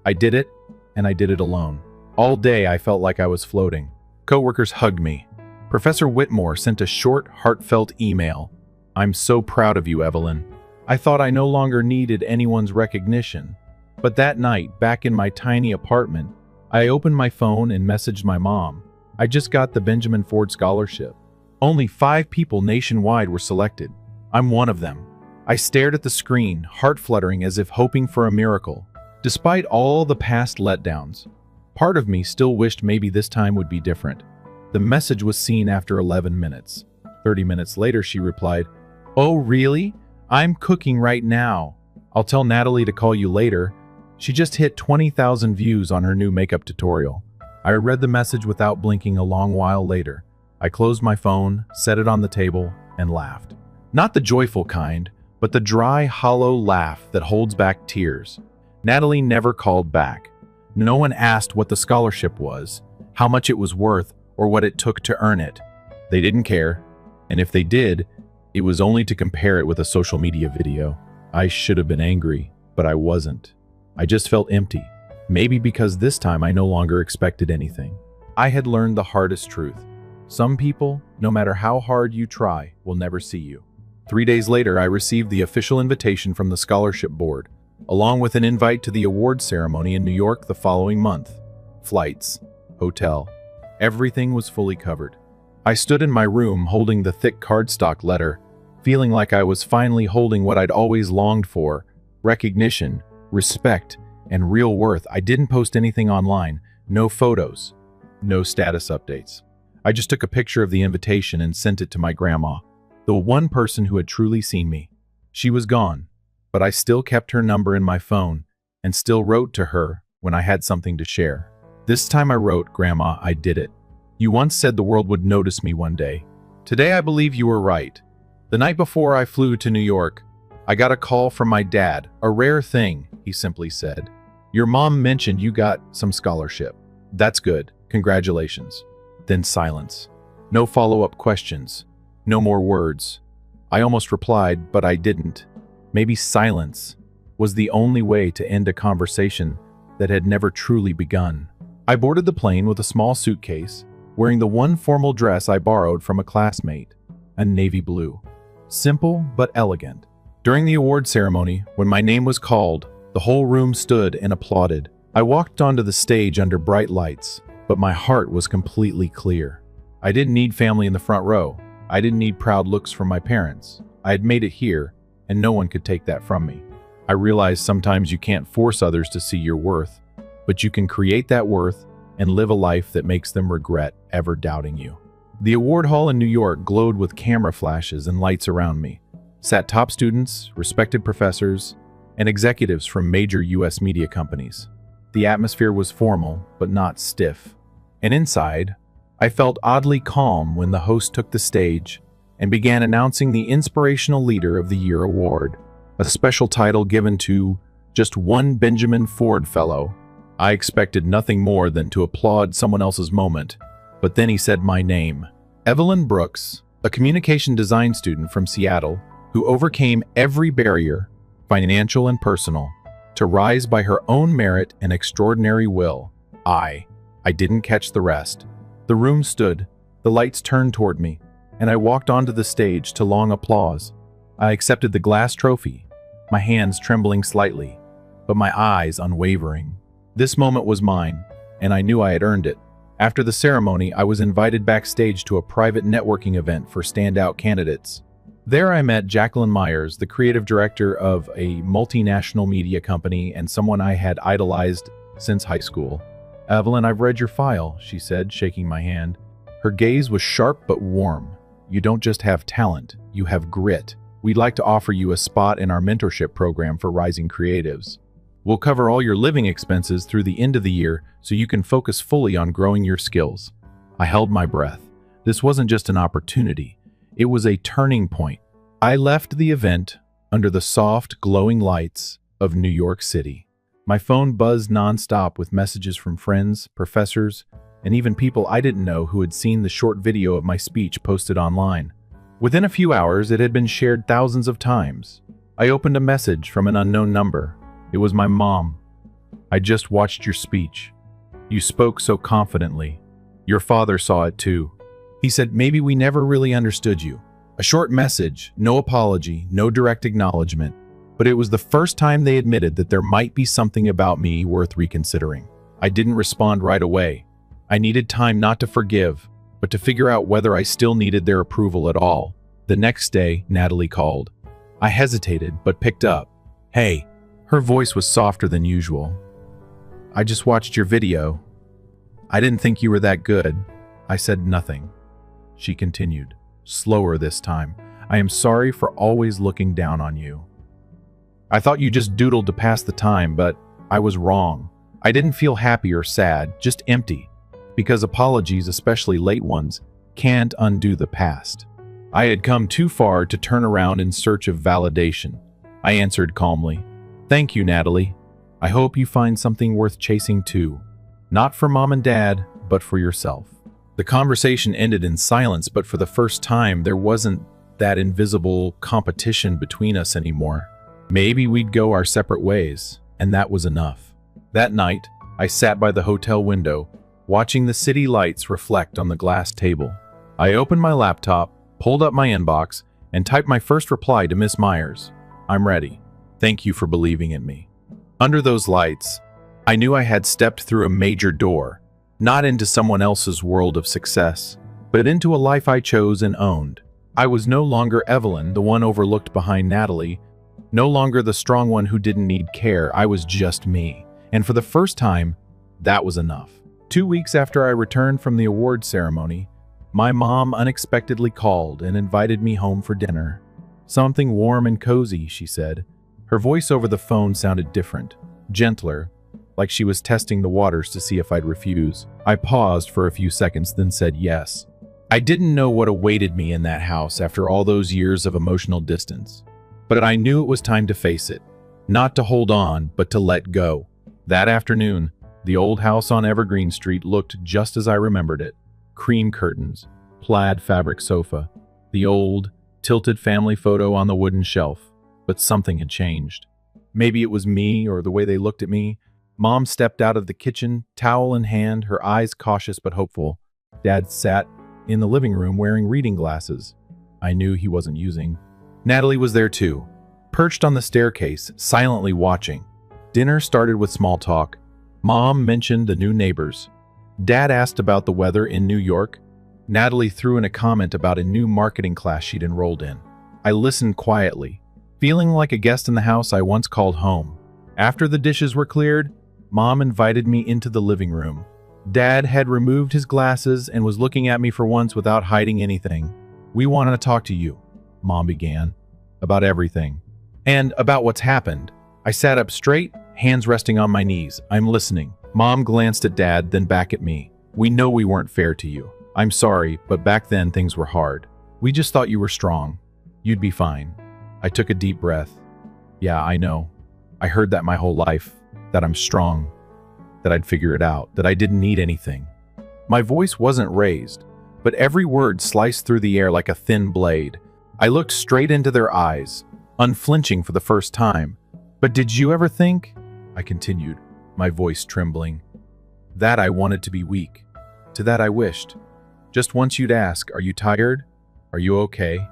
I did it, and I did it alone. All day I felt like I was floating. Coworkers hugged me. Professor Whitmore sent a short, heartfelt email. "I'm so proud of you, Evelyn." I thought I no longer needed anyone's recognition. But that night, back in my tiny apartment, I opened my phone and messaged my mom. I just got the Benjamin Ford Scholarship. Only 5 people nationwide were selected. I'm one of them. I stared at the screen, heart fluttering as if hoping for a miracle. Despite all the past letdowns, part of me still wished maybe this time would be different. The message was seen after 11 minutes. 30 minutes later, she replied, "Oh, really? I'm cooking right now. I'll tell Natalie to call you later. She just hit 20,000 views on her new makeup tutorial." I read the message without blinking a long while later. I closed my phone, set it on the table, and laughed. Not the joyful kind, but the dry, hollow laugh that holds back tears. Natalie never called back. No one asked what the scholarship was, how much it was worth, or what it took to earn it. They didn't care, and if they did, it was only to compare it with a social media video. I should have been angry, but I wasn't. I just felt empty. Maybe because this time I no longer expected anything. I had learned the hardest truth. Some people, no matter how hard you try, will never see you. 3 days later, I received the official invitation from the scholarship board, along with an invite to the award ceremony in New York the following month. Flights, hotel, everything was fully covered. I stood in my room holding the thick cardstock letter, feeling like I was finally holding what I'd always longed for: recognition, respect, and real worth. I didn't post anything online, no photos, no status updates. I just took a picture of the invitation and sent it to my grandma, the one person who had truly seen me. She was gone, but I still kept her number in my phone and still wrote to her when I had something to share. This time I wrote, "Grandma, I did it. You once said the world would notice me one day. Today I believe you were right. The night before I flew to New York, I got a call from my dad, a rare thing," he simply said. "Your mom mentioned you got some scholarship. That's good. Congratulations." Then silence. No follow-up questions. No more words. I almost replied, but I didn't. Maybe silence was the only way to end a conversation that had never truly begun. I boarded the plane with a small suitcase, wearing the one formal dress I borrowed from a classmate, a navy blue. Simple but elegant. During the award ceremony, when my name was called, the whole room stood and applauded. I walked onto the stage under bright lights, but my heart was completely clear. I didn't need family in the front row. I didn't need proud looks from my parents. I had made it here, and no one could take that from me. I realized sometimes you can't force others to see your worth, but you can create that worth and live a life that makes them regret ever doubting you. The award hall in New York glowed with camera flashes and lights around me. Sat top students, respected professors, and executives from major US media companies. The atmosphere was formal, but not stiff. And inside, I felt oddly calm when the host took the stage and began announcing the Inspirational Leader of the Year award, a special title given to just one Benjamin Ford fellow. I expected nothing more than to applaud someone else's moment, but then he said my name. Evelyn Brooks, a communication design student from Seattle, who overcame every barrier, financial and personal, to rise by her own merit and extraordinary will. I didn't catch the rest. The room stood, the lights turned toward me, and I walked onto the stage to long applause. I accepted the glass trophy, my hands trembling slightly, but my eyes unwavering. This moment was mine, and I knew I had earned it. After the ceremony, I was invited backstage to a private networking event for standout candidates. There I met Jacqueline Myers, the creative director of a multinational media company and someone I had idolized since high school. "Evelyn, I've read your file," she said, shaking my hand. Her gaze was sharp but warm. "You don't just have talent, you have grit. We'd like to offer you a spot in our mentorship program for rising creatives. We'll cover all your living expenses through the end of the year so you can focus fully on growing your skills." I held my breath. This wasn't just an opportunity. It was a turning point. I left the event under the soft, glowing lights of New York City. My phone buzzed nonstop with messages from friends, professors, and even people I didn't know who had seen the short video of my speech posted online. Within a few hours, it had been shared thousands of times. I opened a message from an unknown number. It was my mom. "I just watched your speech. You spoke so confidently. Your father saw it too. He said maybe we never really understood you." A short message, no apology, no direct acknowledgement, but it was the first time they admitted that there might be something about me worth reconsidering. I didn't respond right away. I needed time not to forgive, but to figure out whether I still needed their approval at all. The next day, Natalie called. I hesitated, but picked up. "Hey." Her voice was softer than usual. "I just watched your video. I didn't think you were that good." I said nothing. She continued, slower this time. "I am sorry for always looking down on you. I thought you just doodled to pass the time, but I was wrong. I didn't feel happy or sad, just empty. Because apologies, especially late ones, can't undo the past. I had come too far to turn around in search of validation." I answered calmly, "Thank you, Natalie. I hope you find something worth chasing too. Not for mom and dad, but for yourself." The conversation ended in silence, but for the first time, there wasn't that invisible competition between us anymore. Maybe we'd go our separate ways, and that was enough. That night, I sat by the hotel window, watching the city lights reflect on the glass table. I opened my laptop, pulled up my inbox, and typed my first reply to Miss Myers. "I'm ready. Thank you for believing in me." Under those lights, I knew I had stepped through a major door, not into someone else's world of success, but into a life I chose and owned. I was no longer Evelyn, the one overlooked behind Natalie, no longer the strong one who didn't need care. I was just me. And for the first time, that was enough. 2 weeks after I returned from the award ceremony, my mom unexpectedly called and invited me home for dinner. "Something warm and cozy," she said. Her voice over the phone sounded different, gentler, like she was testing the waters to see if I'd refuse. I paused for a few seconds, then said yes. I didn't know what awaited me in that house after all those years of emotional distance, but I knew it was time to face it. Not to hold on, but to let go. That afternoon, the old house on Evergreen Street looked just as I remembered it. Cream curtains, plaid fabric sofa, the old, tilted family photo on the wooden shelf. But something had changed. Maybe it was me or the way they looked at me. Mom stepped out of the kitchen, towel in hand, her eyes cautious but hopeful. Dad sat in the living room wearing reading glasses I knew he wasn't using. Natalie was there too, perched on the staircase, silently watching. Dinner started with small talk. Mom mentioned the new neighbors. Dad asked about the weather in New York. Natalie threw in a comment about a new marketing class she'd enrolled in. I listened quietly, feeling like a guest in the house I once called home. After the dishes were cleared, Mom invited me into the living room. Dad had removed his glasses and was looking at me for once without hiding anything. "We wanted to talk to you," Mom began, "about everything. And about what's happened." I sat up straight, hands resting on my knees. "I'm listening." Mom glanced at Dad, then back at me. "We know we weren't fair to you. I'm sorry, but back then things were hard. We just thought you were strong. You'd be fine." I took a deep breath. "Yeah, I know. I heard that my whole life, that I'm strong, that I'd figure it out, that I didn't need anything." My voice wasn't raised, but every word sliced through the air like a thin blade. I looked straight into their eyes, unflinching for the first time. "But did you ever think," I continued, my voice trembling, "that I wanted to be weak? To that I wished. Just once you'd ask, 'Are you tired? Are you okay?'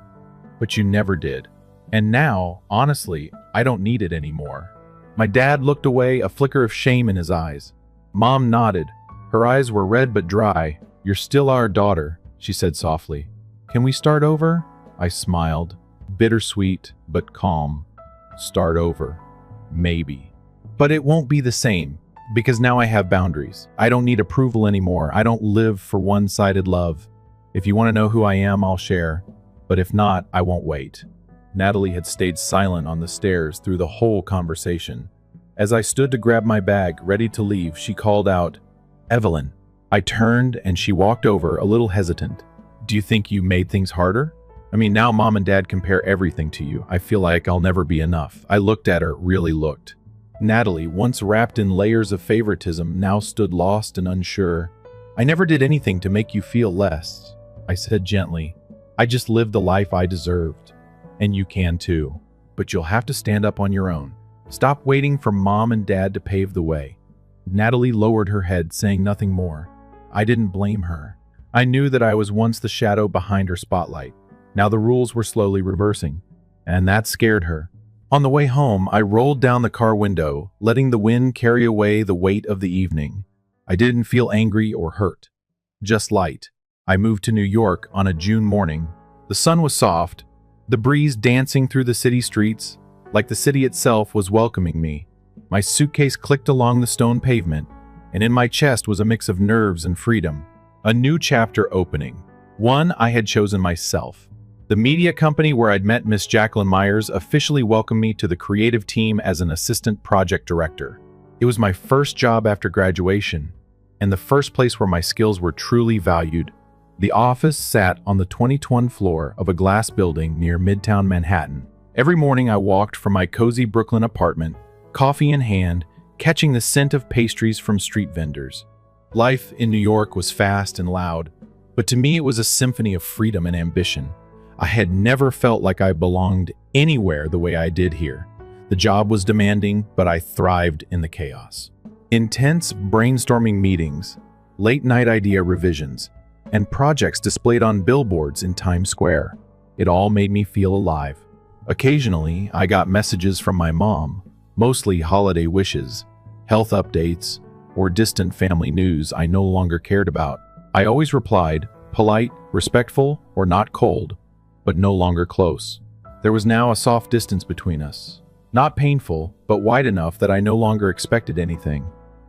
But you never did. And now, honestly, I don't need it anymore." My dad looked away, a flicker of shame in his eyes. Mom nodded. Her eyes were red but dry. "You're still our daughter," she said softly. "Can we start over?" I smiled, bittersweet but calm. Start over. Maybe. But it won't be the same, because now I have boundaries. I don't need approval anymore. I don't live for one-sided love. If you want to know who I am, I'll share. But if not, I won't wait. Natalie had stayed silent on the stairs through the whole conversation. As I stood to grab my bag, ready to leave, she called out, "Evelyn." I turned and she walked over, a little hesitant. "Do you think you made things harder? I mean, now Mom and Dad compare everything to you. I feel like I'll never be enough." I looked at her, really looked. Natalie, once wrapped in layers of favoritism, now stood lost and unsure. "I never did anything to make you feel less," I said gently. "I just lived the life I deserved. And you can too. But you'll have to stand up on your own. Stop waiting for Mom and Dad to pave the way." Natalie lowered her head, saying nothing more. I didn't blame her. I knew that I was once the shadow behind her spotlight. Now the rules were slowly reversing, and that scared her. On the way home, I rolled down the car window, letting the wind carry away the weight of the evening. I didn't feel angry or hurt, just light. I moved to New York on a June morning. The sun was soft, the breeze dancing through the city streets, like the city itself was welcoming me. My suitcase clicked along the stone pavement, and in my chest was a mix of nerves and freedom. A new chapter opening, one I had chosen myself. The media company where I'd met Miss Jacqueline Myers officially welcomed me to the creative team as an assistant project director. It was my first job after graduation, and the first place where my skills were truly valued. The office sat on the 22nd floor of a glass building near Midtown Manhattan. Every morning I walked from my cozy Brooklyn apartment, coffee in hand, catching the scent of pastries from street vendors. Life in New York was fast and loud, but to me it was a symphony of freedom and ambition. I had never felt like I belonged anywhere the way I did here. The job was demanding, but I thrived in the chaos. Intense brainstorming meetings, late-night idea revisions, and projects displayed on billboards in Times Square. It all made me feel alive. Occasionally, I got messages from my mom, mostly holiday wishes, health updates, or distant family news I no longer cared about. I always replied, polite, respectful, or not cold, but no longer close. There was now a soft distance between us. Not painful, but wide enough that I no longer expected anything.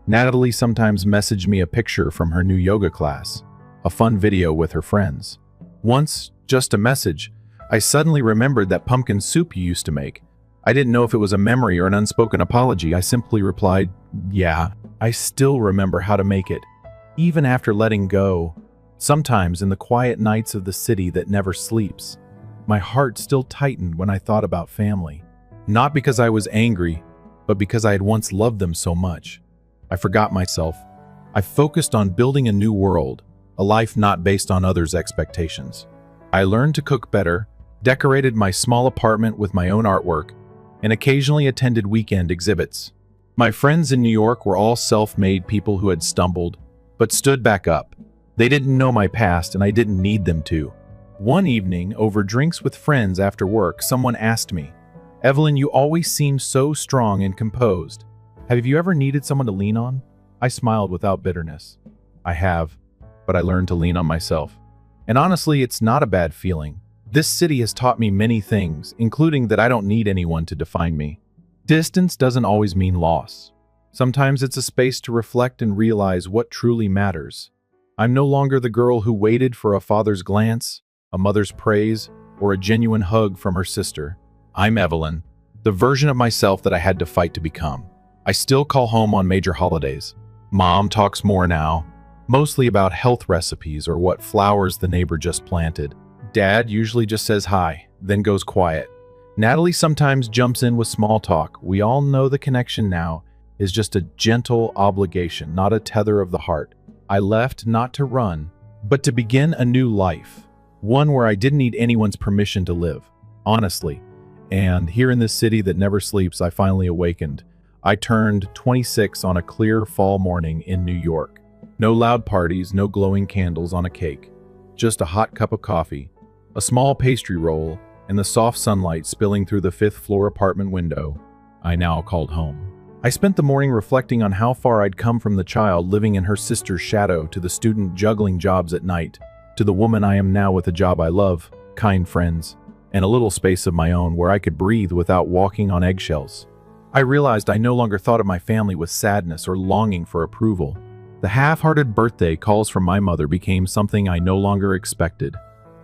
Natalie sometimes messaged me a picture from her new yoga class, a fun video with her friends. Once, just a message, I suddenly remembered that pumpkin soup you used to make. I didn't know if it was a memory or an unspoken apology. I simply replied, "Yeah, I still remember how to make it, even after letting go. Sometimes in the quiet nights of the city that never sleeps, my heart still tightened when I thought about family. Not because I was angry, but because I had once loved them so much. I forgot myself. I focused on building a new world, a life not based on others' expectations. I learned to cook better, decorated my small apartment with my own artwork, and occasionally attended weekend exhibits. My friends in New York were all self-made people who had stumbled, but stood back up. They didn't know my past, and I didn't need them to. One evening, over drinks with friends after work, someone asked me, "Evelyn, you always seem so strong and composed. Have you ever needed someone to lean on?" I smiled without bitterness. I have, but I learned to lean on myself. And honestly, it's not a bad feeling. This city has taught me many things, including that I don't need anyone to define me. Distance doesn't always mean loss. Sometimes it's a space to reflect and realize what truly matters. I'm no longer the girl who waited for a father's glance, a mother's praise, or a genuine hug from her sister. I'm Evelyn, the version of myself that I had to fight to become. I still call home on major holidays. Mom talks more now, mostly about health recipes or what flowers the neighbor just planted. Dad usually just says hi, then goes quiet. Natalie sometimes jumps in with small talk. We all know the connection now is just a gentle obligation, not a tether of the heart. I left not to run, but to begin a new life, one where I didn't need anyone's permission to live, honestly. And here in this city that never sleeps, I finally awakened. I turned 26 on a clear fall morning in New York. No loud parties, no glowing candles on a cake, just a hot cup of coffee, a small pastry roll, and the soft sunlight spilling through the fifth-floor apartment window I now called home. I spent the morning reflecting on how far I'd come from the child living in her sister's shadow to the student juggling jobs at night, to the woman I am now with a job I love, kind friends, and a little space of my own where I could breathe without walking on eggshells. I realized I no longer thought of my family with sadness or longing for approval. The half-hearted birthday calls from my mother became something I no longer expected.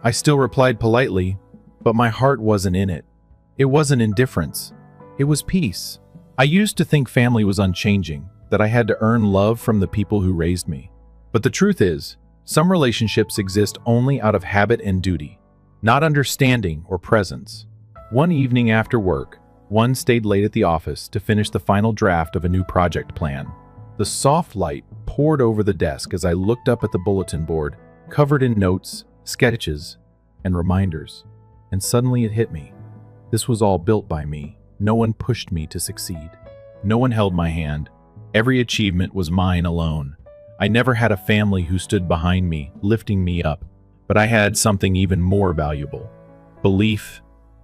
I still replied politely, but my heart wasn't in it. It wasn't indifference. It was peace. I used to think family was unchanging, that I had to earn love from the people who raised me. But the truth is, some relationships exist only out of habit and duty, not understanding or presence. One evening after work, one stayed late at the office to finish the final draft of a new project plan. The soft light poured over the desk as I looked up at the bulletin board, covered in notes, sketches, and reminders. And suddenly it hit me. This was all built by me. No one pushed me to succeed. No one held my hand. Every achievement was mine alone. I never had a family who stood behind me, lifting me up. But I had something even more valuable. Belief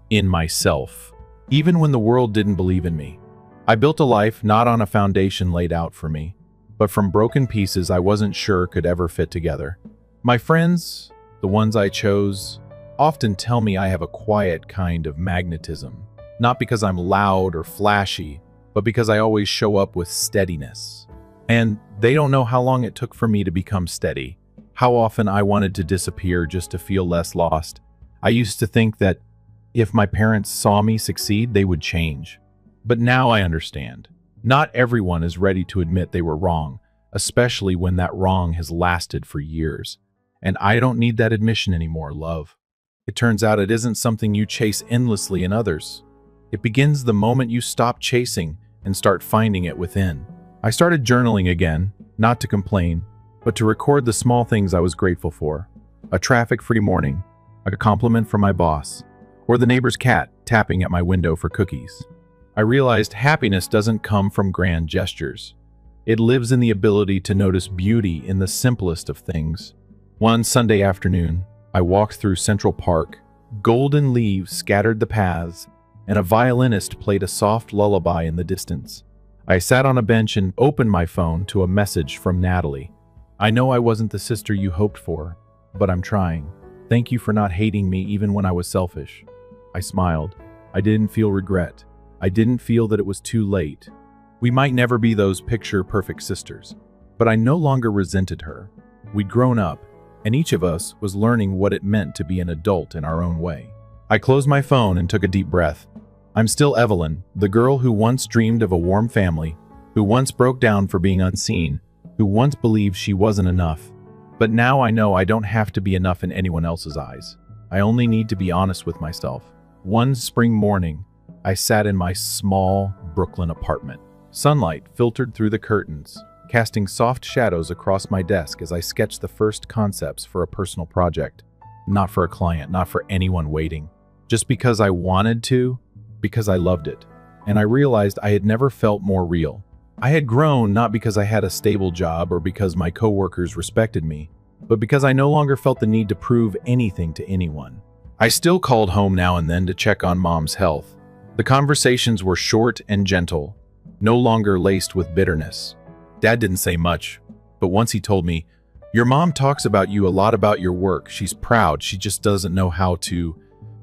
in myself. Even when the world didn't believe in me. I built a life not on a foundation laid out for me, but from broken pieces I wasn't sure could ever fit together. My friends, the ones I chose, often tell me I have a quiet kind of magnetism. Not because I'm loud or flashy, but because I always show up with steadiness. And they don't know how long it took for me to become steady, how often I wanted to disappear just to feel less lost. I used to think that if my parents saw me succeed, they would change. But now I understand. Not everyone is ready to admit they were wrong, especially when that wrong has lasted for years. And I don't need that admission anymore, love. It turns out it isn't something you chase endlessly in others. It begins the moment you stop chasing and start finding it within. I started journaling again, not to complain, but to record the small things I was grateful for. A traffic-free morning, a compliment from my boss, or the neighbor's cat tapping at my window for cookies. I realized happiness doesn't come from grand gestures. It lives in the ability to notice beauty in the simplest of things. One Sunday afternoon, I walked through Central Park. Golden leaves scattered the paths, and a violinist played a soft lullaby in the distance. I sat on a bench and opened my phone to a message from Natalie. I know I wasn't the sister you hoped for, but I'm trying. Thank you for not hating me even when I was selfish. I smiled. I didn't feel regret. I didn't feel that it was too late. We might never be those picture-perfect sisters, but I no longer resented her. We'd grown up, and each of us was learning what it meant to be an adult in our own way. I closed my phone and took a deep breath. I'm still Evelyn, the girl who once dreamed of a warm family, who once broke down for being unseen, who once believed she wasn't enough. But now I know I don't have to be enough in anyone else's eyes. I only need to be honest with myself. One spring morning, I sat in my small Brooklyn apartment. Sunlight filtered through the curtains, casting soft shadows across my desk as I sketched the first concepts for a personal project. Not for a client, not for anyone waiting. Just because I wanted to, because I loved it. And I realized I had never felt more real. I had grown not because I had a stable job or because my coworkers respected me, but because I no longer felt the need to prove anything to anyone. I still called home now and then to check on Mom's health. The conversations were short and gentle, no longer laced with bitterness. Dad didn't say much, but once he told me, "Your mom talks about you a lot about your work. She's proud. She just doesn't know how to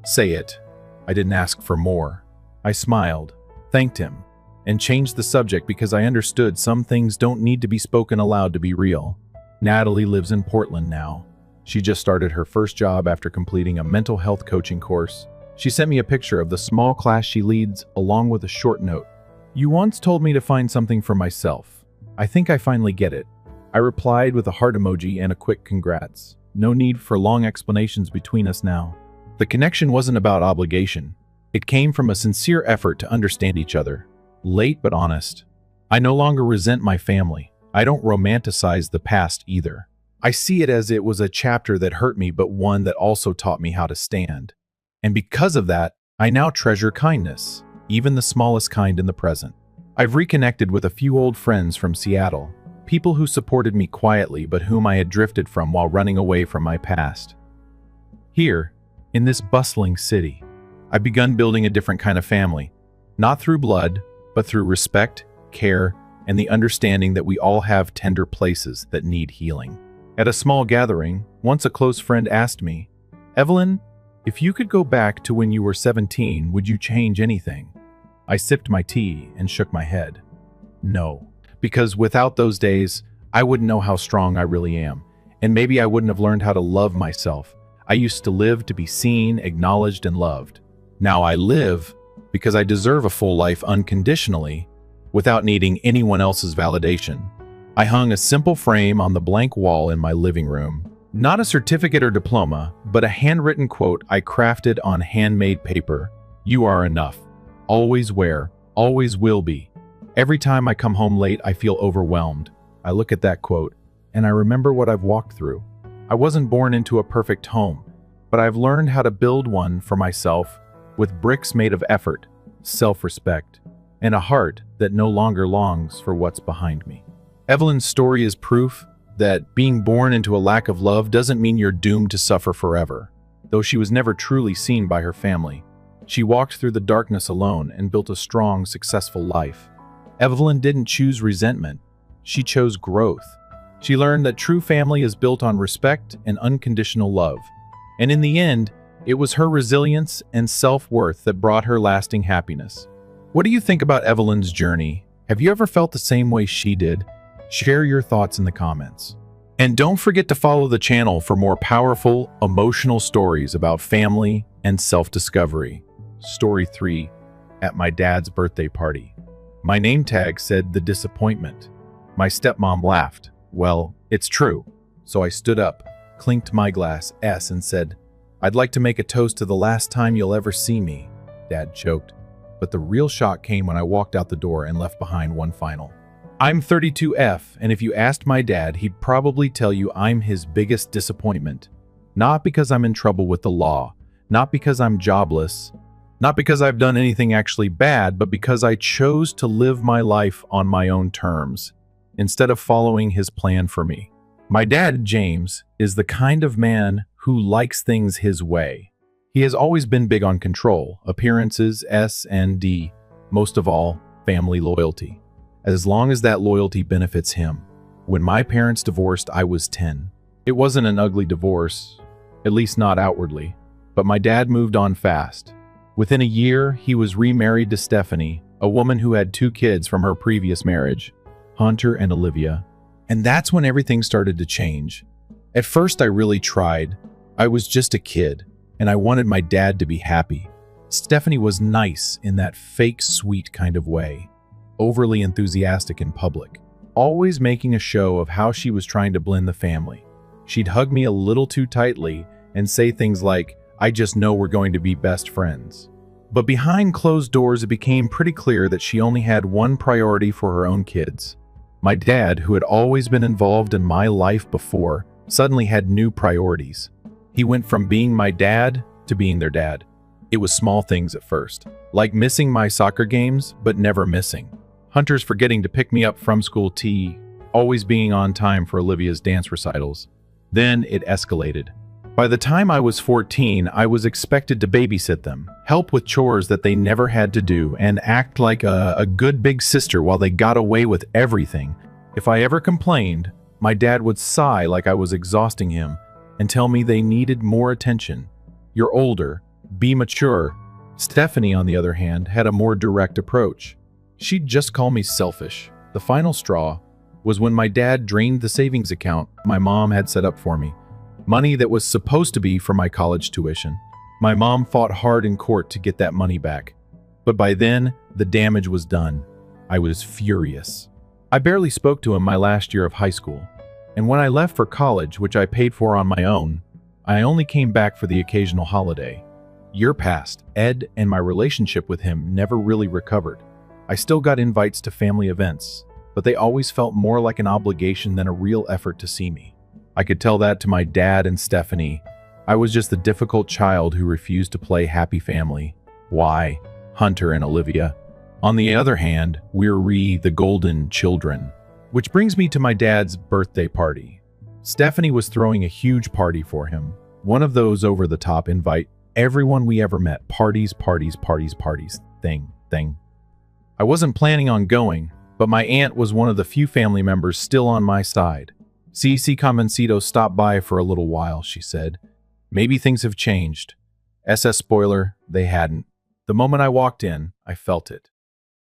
say it." I didn't ask for more. I smiled, thanked him, and changed the subject because I understood some things don't need to be spoken aloud to be real. Natalie lives in Portland now. She just started her first job after completing a mental health coaching course. She sent me a picture of the small class she leads along with a short note. "You once told me to find something for myself. I think I finally get it." I replied with a heart emoji and a quick congrats. No need for long explanations between us now. The connection wasn't about obligation. It came from a sincere effort to understand each other. Late but honest. I no longer resent my family. I don't romanticize the past either. I see it as it was a chapter that hurt me, but one that also taught me how to stand. And because of that, I now treasure kindness, even the smallest kind in the present. I've reconnected with a few old friends from Seattle, people who supported me quietly but whom I had drifted from while running away from my past. Here, in this bustling city, I've begun building a different kind of family, not through blood, but through respect, care, and the understanding that we all have tender places that need healing. At a small gathering, once a close friend asked me, "Evelyn, if you could go back to when you were 17, would you change anything?" I sipped my tea and shook my head. No, because without those days, I wouldn't know how strong I really am, and maybe I wouldn't have learned how to love myself. I used to live to be seen, acknowledged, and loved. Now I live because I deserve a full life unconditionally, without needing anyone else's validation. I hung a simple frame on the blank wall in my living room. Not a certificate or diploma, but a handwritten quote I crafted on handmade paper. "You are enough. Always were, always will be." Every time I come home late, I feel overwhelmed. I look at that quote, and I remember what I've walked through. I wasn't born into a perfect home, but I've learned how to build one for myself with bricks made of effort, self-respect, and a heart that no longer longs for what's behind me. Evelyn's story is proof that being born into a lack of love doesn't mean you're doomed to suffer forever. Though she was never truly seen by her family, she walked through the darkness alone and built a strong, successful life. Evelyn didn't choose resentment. She chose growth. She learned that true family is built on respect and unconditional love. And in the end, it was her resilience and self-worth that brought her lasting happiness. What do you think about Evelyn's journey? Have you ever felt the same way she did? Share your thoughts in the comments. And don't forget to follow the channel for more powerful, emotional stories about family and self-discovery. Story 3, at my dad's birthday party. My name tag said "The Disappointment." My stepmom laughed. Well, it's true. So I stood up, clinked my glass S, and said, "I'd like to make a toast to the last time you'll ever see me." Dad choked. But the real shock came when I walked out the door and left behind one final. I'm 32F, and if you asked my dad, he'd probably tell you I'm his biggest disappointment. Not because I'm in trouble with the law, not because I'm jobless, not because I've done anything actually bad, but because I chose to live my life on my own terms, instead of following his plan for me. My dad, James, is the kind of man who likes things his way. He has always been big on control, appearances, S and D, most of all, family loyalty. As long as that loyalty benefits him. When my parents divorced, I was 10. It wasn't an ugly divorce, at least not outwardly, but my dad moved on fast. Within a year, he was remarried to Stephanie, a woman who had 2 kids from her previous marriage, Hunter and Olivia. And that's when everything started to change. At first, I really tried. I was just a kid, and I wanted my dad to be happy. Stephanie was nice in that fake sweet kind of way. Overly enthusiastic in public, always making a show of how she was trying to blend the family. She'd hug me a little too tightly and say things like, "I just know we're going to be best friends." But behind closed doors, it became pretty clear that she only had one priority for her own kids. My dad, who had always been involved in my life before, suddenly had new priorities. He went from being my dad to being their dad. It was small things at first, like missing my soccer games, but never missing. Hunter's forgetting to pick me up from school tea, always being on time for Olivia's dance recitals. Then it escalated. By the time I was 14, I was expected to babysit them, help with chores that they never had to do, and act like a good big sister while they got away with everything. If I ever complained, my dad would sigh like I was exhausting him and tell me they needed more attention. "You're older, be mature." Stephanie, on the other hand, had a more direct approach. She'd just call me selfish. The final straw was when my dad drained the savings account my mom had set up for me, money that was supposed to be for my college tuition. My mom fought hard in court to get that money back, but by then, the damage was done. I was furious. I barely spoke to him my last year of high school, and when I left for college, which I paid for on my own, I only came back for the occasional holiday. Year passed, Ed and my relationship with him never really recovered. I still got invites to family events, but they always felt more like an obligation than a real effort to see me. I could tell that to my dad and Stephanie. I was just the difficult child who refused to play happy family. Why? Hunter and Olivia. On the other hand, we're the golden children. Which brings me to my dad's birthday party. Stephanie was throwing a huge party for him. One of those over-the-top invite everyone we ever met, parties, thing. I wasn't planning on going, but my aunt was one of the few family members still on my side. Si Convencido stopped by for a little while, she said. Maybe things have changed. SS spoiler, they hadn't. The moment I walked in, I felt it.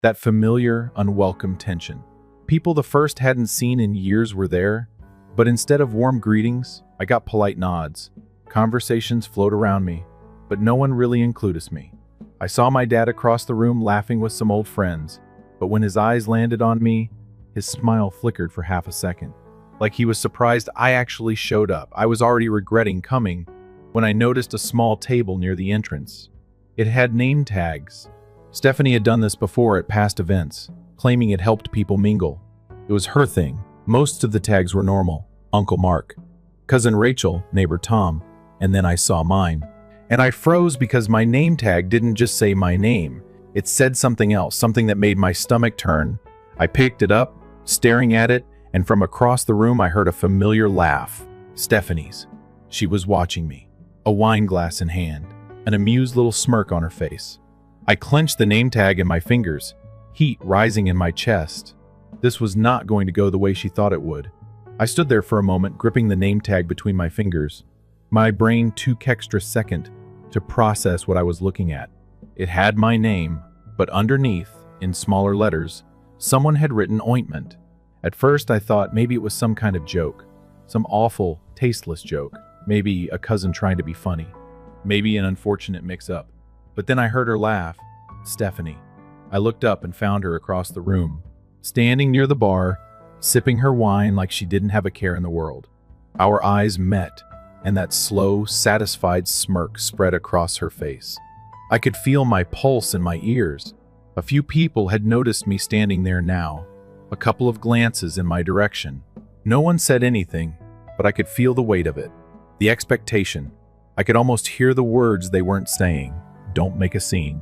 That familiar, unwelcome tension. People the first hadn't seen in years were there, but instead of warm greetings, I got polite nods. Conversations flowed around me, but no one really included me. I saw my dad across the room laughing with some old friends, but when his eyes landed on me, his smile flickered for half a second. Like he was surprised I actually showed up. I was already regretting coming when I noticed a small table near the entrance. It had name tags. Stephanie had done this before at past events, claiming it helped people mingle. It was her thing. Most of the tags were normal. Uncle Mark, Cousin Rachel, Neighbor Tom, and then I saw mine. And I froze because my name tag didn't just say my name. It said something else, something that made my stomach turn. I picked it up, staring at it, and from across the room I heard a familiar laugh. Stephanie's. She was watching me, a wine glass in hand, an amused little smirk on her face. I clenched the name tag in my fingers, heat rising in my chest. This was not going to go the way she thought it would. I stood there for a moment, gripping the name tag between my fingers. My brain took extra second to process what I was looking at. It had my name, but underneath, in smaller letters, someone had written ointment. At first I thought maybe it was some kind of joke, some awful, tasteless joke, maybe a cousin trying to be funny, maybe an unfortunate mix-up. But then I heard her laugh. Stephanie. I looked up and found her across the room, standing near the bar, sipping her wine like she didn't have a care in the world. Our eyes met, and that slow, satisfied smirk spread across her face. I could feel my pulse in my ears. A few people had noticed me standing there now, a couple of glances in my direction. No one said anything, but I could feel the weight of it, the expectation. I could almost hear the words they weren't saying. Don't make a scene.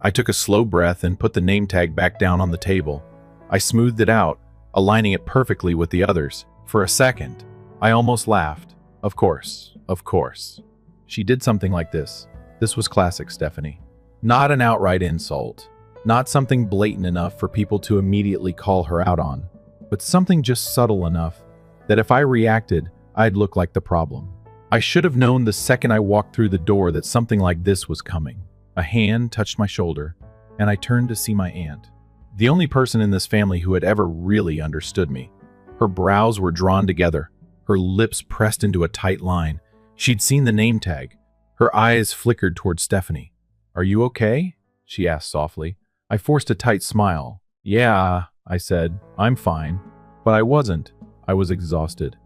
I took a slow breath and put the name tag back down on the table. I smoothed it out, aligning it perfectly with the others. For a second, I almost laughed. Of course. She did something like this. This was classic Stephanie. Not an outright insult. Not something blatant enough for people to immediately call her out on, but something just subtle enough that if I reacted, I'd look like the problem. I should have known the second I walked through the door that something like this was coming. A hand touched my shoulder, and I turned to see my aunt, the only person in this family who had ever really understood me. Her brows were drawn together, her lips pressed into a tight line. She'd seen the name tag. Her eyes flickered toward Stephanie. "Are you okay?" she asked softly. I forced a tight smile. "Yeah," I said, "I'm fine." But I wasn't. I was exhausted.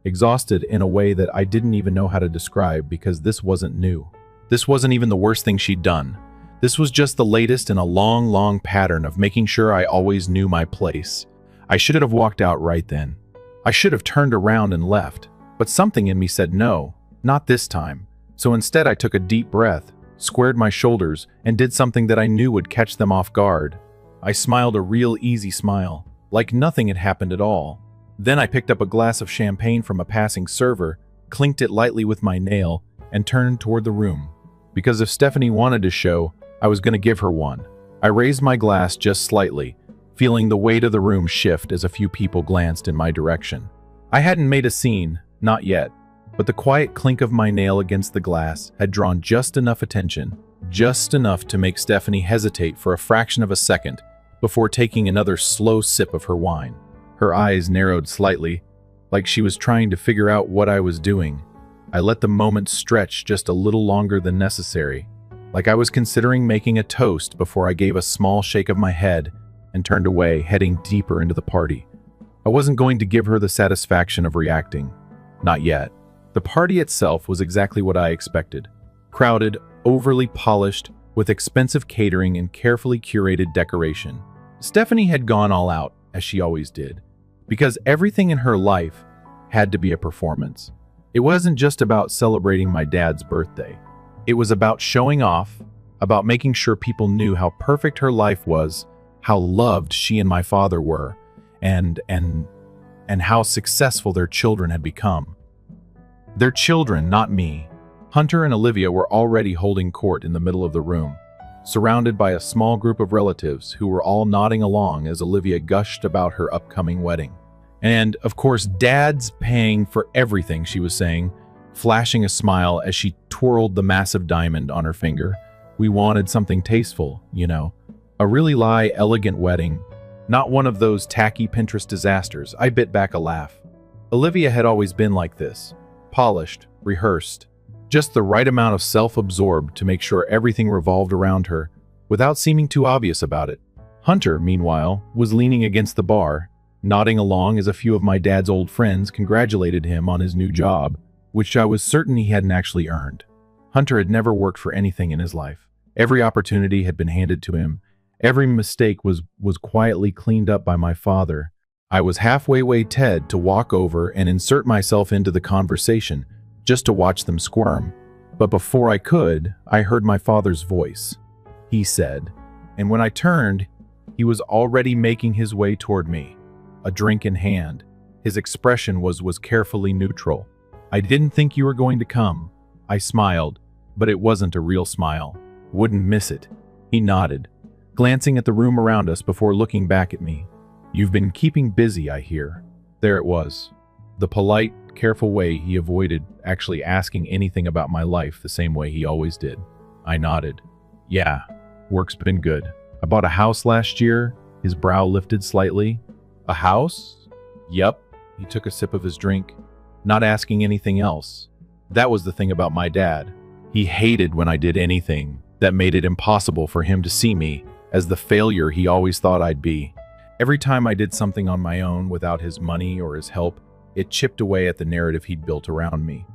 Exhausted in a way that I didn't even know how to describe because this wasn't new. This wasn't even the worst thing she'd done. This was just the latest in a long pattern of making sure I always knew my place. I should have walked out right then. I should have turned around and left, but something in me said no, not this time. So instead I took a deep breath, squared my shoulders, and did something that I knew would catch them off guard. I smiled a real easy smile, like nothing had happened at all. Then I picked up a glass of champagne from a passing server, clinked it lightly with my nail, and turned toward the room. Because if Stephanie wanted to show, I was going to give her one. I raised my glass just slightly, feeling the weight of the room shift as a few people glanced in my direction. I hadn't made a scene, not yet, but the quiet clink of my nail against the glass had drawn just enough attention, just enough to make Stephanie hesitate for a fraction of a second before taking another slow sip of her wine. Her eyes narrowed slightly, like she was trying to figure out what I was doing. I let the moment stretch just a little longer than necessary, like I was considering making a toast before I gave a small shake of my head and turned away, heading deeper into the party. I wasn't going to give her the satisfaction of reacting. Not yet. The party itself was exactly what I expected. Crowded, overly polished, with expensive catering and carefully curated decoration. Stephanie had gone all out, as she always did, because everything in her life had to be a performance. It wasn't just about celebrating my dad's birthday. It was about showing off, about making sure people knew how perfect her life was, how loved she and my father were, and how successful their children had become. Their children, not me. Hunter and Olivia were already holding court in the middle of the room, surrounded by a small group of relatives who were all nodding along as Olivia gushed about her upcoming wedding. And, of course, Dad's paying for everything, she was saying, flashing a smile as she twirled the massive diamond on her finger. We wanted something tasteful, you know. A really elegant wedding. Not one of those tacky Pinterest disasters. I bit back a laugh. Olivia had always been like this. Polished, rehearsed. Just the right amount of self-absorbed to make sure everything revolved around her, without seeming too obvious about it. Hunter, meanwhile, was leaning against the bar, nodding along as a few of my dad's old friends congratulated him on his new job, which I was certain he hadn't actually earned. Hunter had never worked for anything in his life. Every opportunity had been handed to him. Every mistake was quietly cleaned up by my father. I was halfway to walk over and insert myself into the conversation, just to watch them squirm. But before I could, I heard my father's voice. He said, and when I turned, he was already making his way toward me, a drink in hand. His expression was carefully neutral. I didn't think you were going to come. I smiled, but it wasn't a real smile. Wouldn't miss it. He nodded, glancing at the room around us before looking back at me. You've been keeping busy, I hear. There it was. The polite, careful way he avoided actually asking anything about my life the same way he always did. I nodded. Yeah, work's been good. I bought a house last year. His brow lifted slightly. A house? Yep. He took a sip of his drink, not asking anything else. That was the thing about my dad. He hated when I did anything that made it impossible for him to see me as the failure he always thought I'd be. Every time I did something on my own without his money or his help, it chipped away at the narrative he'd built around me.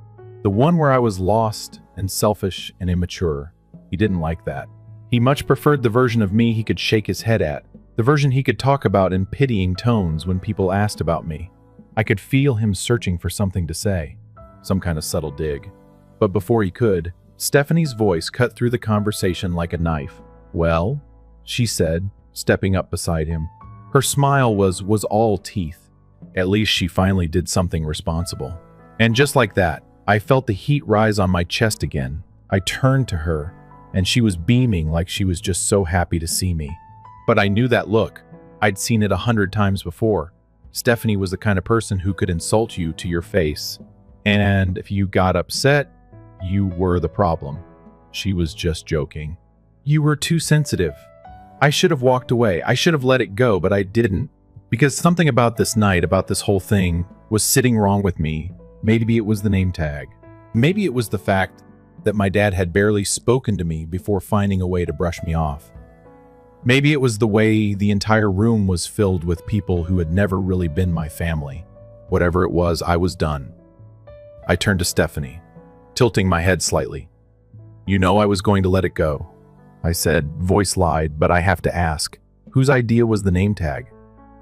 The one where I was lost and selfish and immature. He didn't like that. He much preferred the version of me he could shake his head at, the version he could talk about in pitying tones when people asked about me. I could feel him searching for something to say, some kind of subtle dig. But before he could, Stephanie's voice cut through the conversation like a knife. Well, she said, stepping up beside him. Her smile was all teeth. At least she finally did something responsible. And just like that, I felt the heat rise on my chest again. I turned to her, and she was beaming like she was just so happy to see me. But I knew that look. I'd seen it 100 times before. Stephanie was the kind of person who could insult you to your face. And if you got upset, you were the problem. She was just joking. You were too sensitive. I should have walked away. I should have let it go, but I didn't. Because something about this night, about this whole thing, was sitting wrong with me. Maybe it was the name tag. Maybe it was the fact that my dad had barely spoken to me before finding a way to brush me off. Maybe it was the way the entire room was filled with people who had never really been my family. Whatever it was, I was done. I turned to Stephanie, tilting my head slightly. You know I was going to let it go. I said, voice lied, but I have to ask, whose idea was the name tag?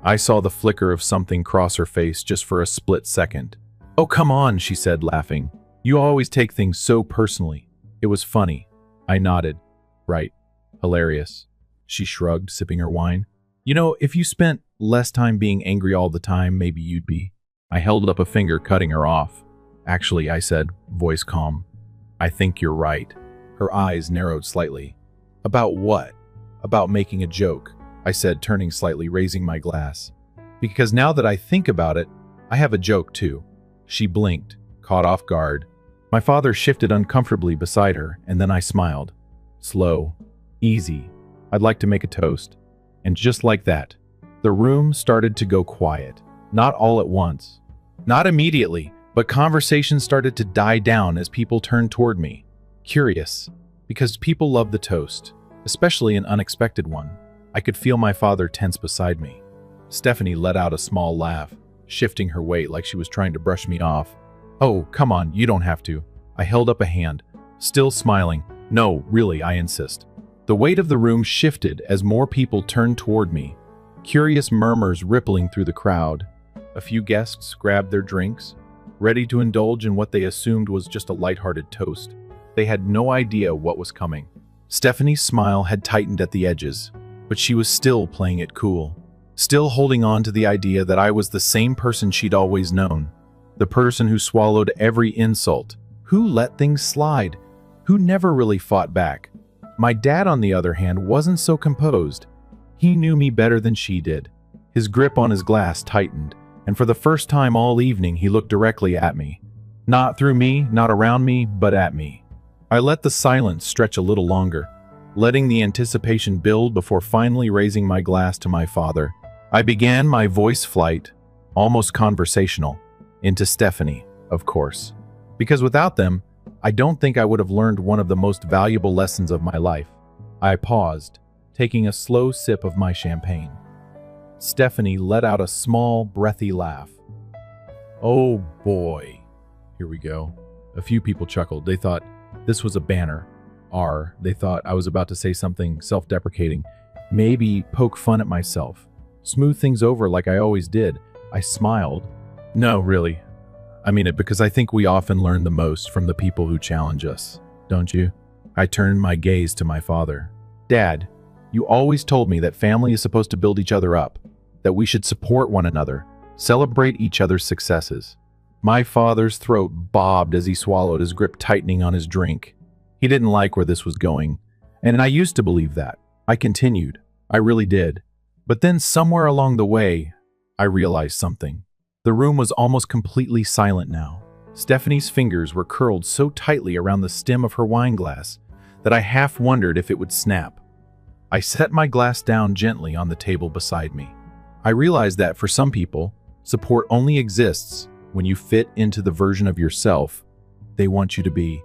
I saw the flicker of something cross her face just for a split second. Oh, come on, she said, laughing. You always take things so personally. It was funny. I nodded. Right. Hilarious. She shrugged, sipping her wine. You know, if you spent less time being angry all the time, maybe you'd be. I held up a finger, cutting her off. Actually, I said, voice calm. I think you're right. Her eyes narrowed slightly. About what? About making a joke, I said, turning slightly, raising my glass. Because now that I think about it, I have a joke too. She blinked, caught off guard. My father shifted uncomfortably beside her, and then I smiled. Slow. Easy. I'd like to make a toast. And just like that, the room started to go quiet. Not all at once. Not immediately, but conversations started to die down as people turned toward me. Curious, because people love the toast, especially an unexpected one. I could feel my father tense beside me. Stephanie let out a small laugh, shifting her weight like she was trying to brush me off. "Oh, come on, you don't have to." I held up a hand, still smiling. "No, really, I insist." The weight of the room shifted as more people turned toward me, curious murmurs rippling through the crowd. A few guests grabbed their drinks, ready to indulge in what they assumed was just a lighthearted toast. They had no idea what was coming. Stephanie's smile had tightened at the edges, but she was still playing it cool, still holding on to the idea that I was the same person she'd always known, the person who swallowed every insult, who let things slide, who never really fought back. My dad, on the other hand, wasn't so composed. He knew me better than she did. His grip on his glass tightened, and for the first time all evening he looked directly at me. Not through me, not around me, but at me. I let the silence stretch a little longer, letting the anticipation build before finally raising my glass to my father. I began my voice flight, almost conversational, into Stephanie, of course. Because without them, I don't think I would have learned one of the most valuable lessons of my life. I paused, taking a slow sip of my champagne. Stephanie let out a small, breathy laugh. "Oh boy, here we go." A few people chuckled. They thought this was a banner. They thought I was about to say something self-deprecating, maybe poke fun at myself, smooth things over like I always did. I smiled. "No, really. I mean it, because I think we often learn the most from the people who challenge us, don't you?" I turned my gaze to my father. "Dad, you always told me that family is supposed to build each other up, that we should support one another, celebrate each other's successes." My father's throat bobbed as he swallowed, his grip tightening on his drink. He didn't like where this was going, and I used to believe that. I continued. I really did. But then somewhere along the way, I realized something. The room was almost completely silent now. Stephanie's fingers were curled so tightly around the stem of her wine glass that I half wondered if it would snap. I set my glass down gently on the table beside me. I realized that for some people, support only exists when you fit into the version of yourself they want you to be.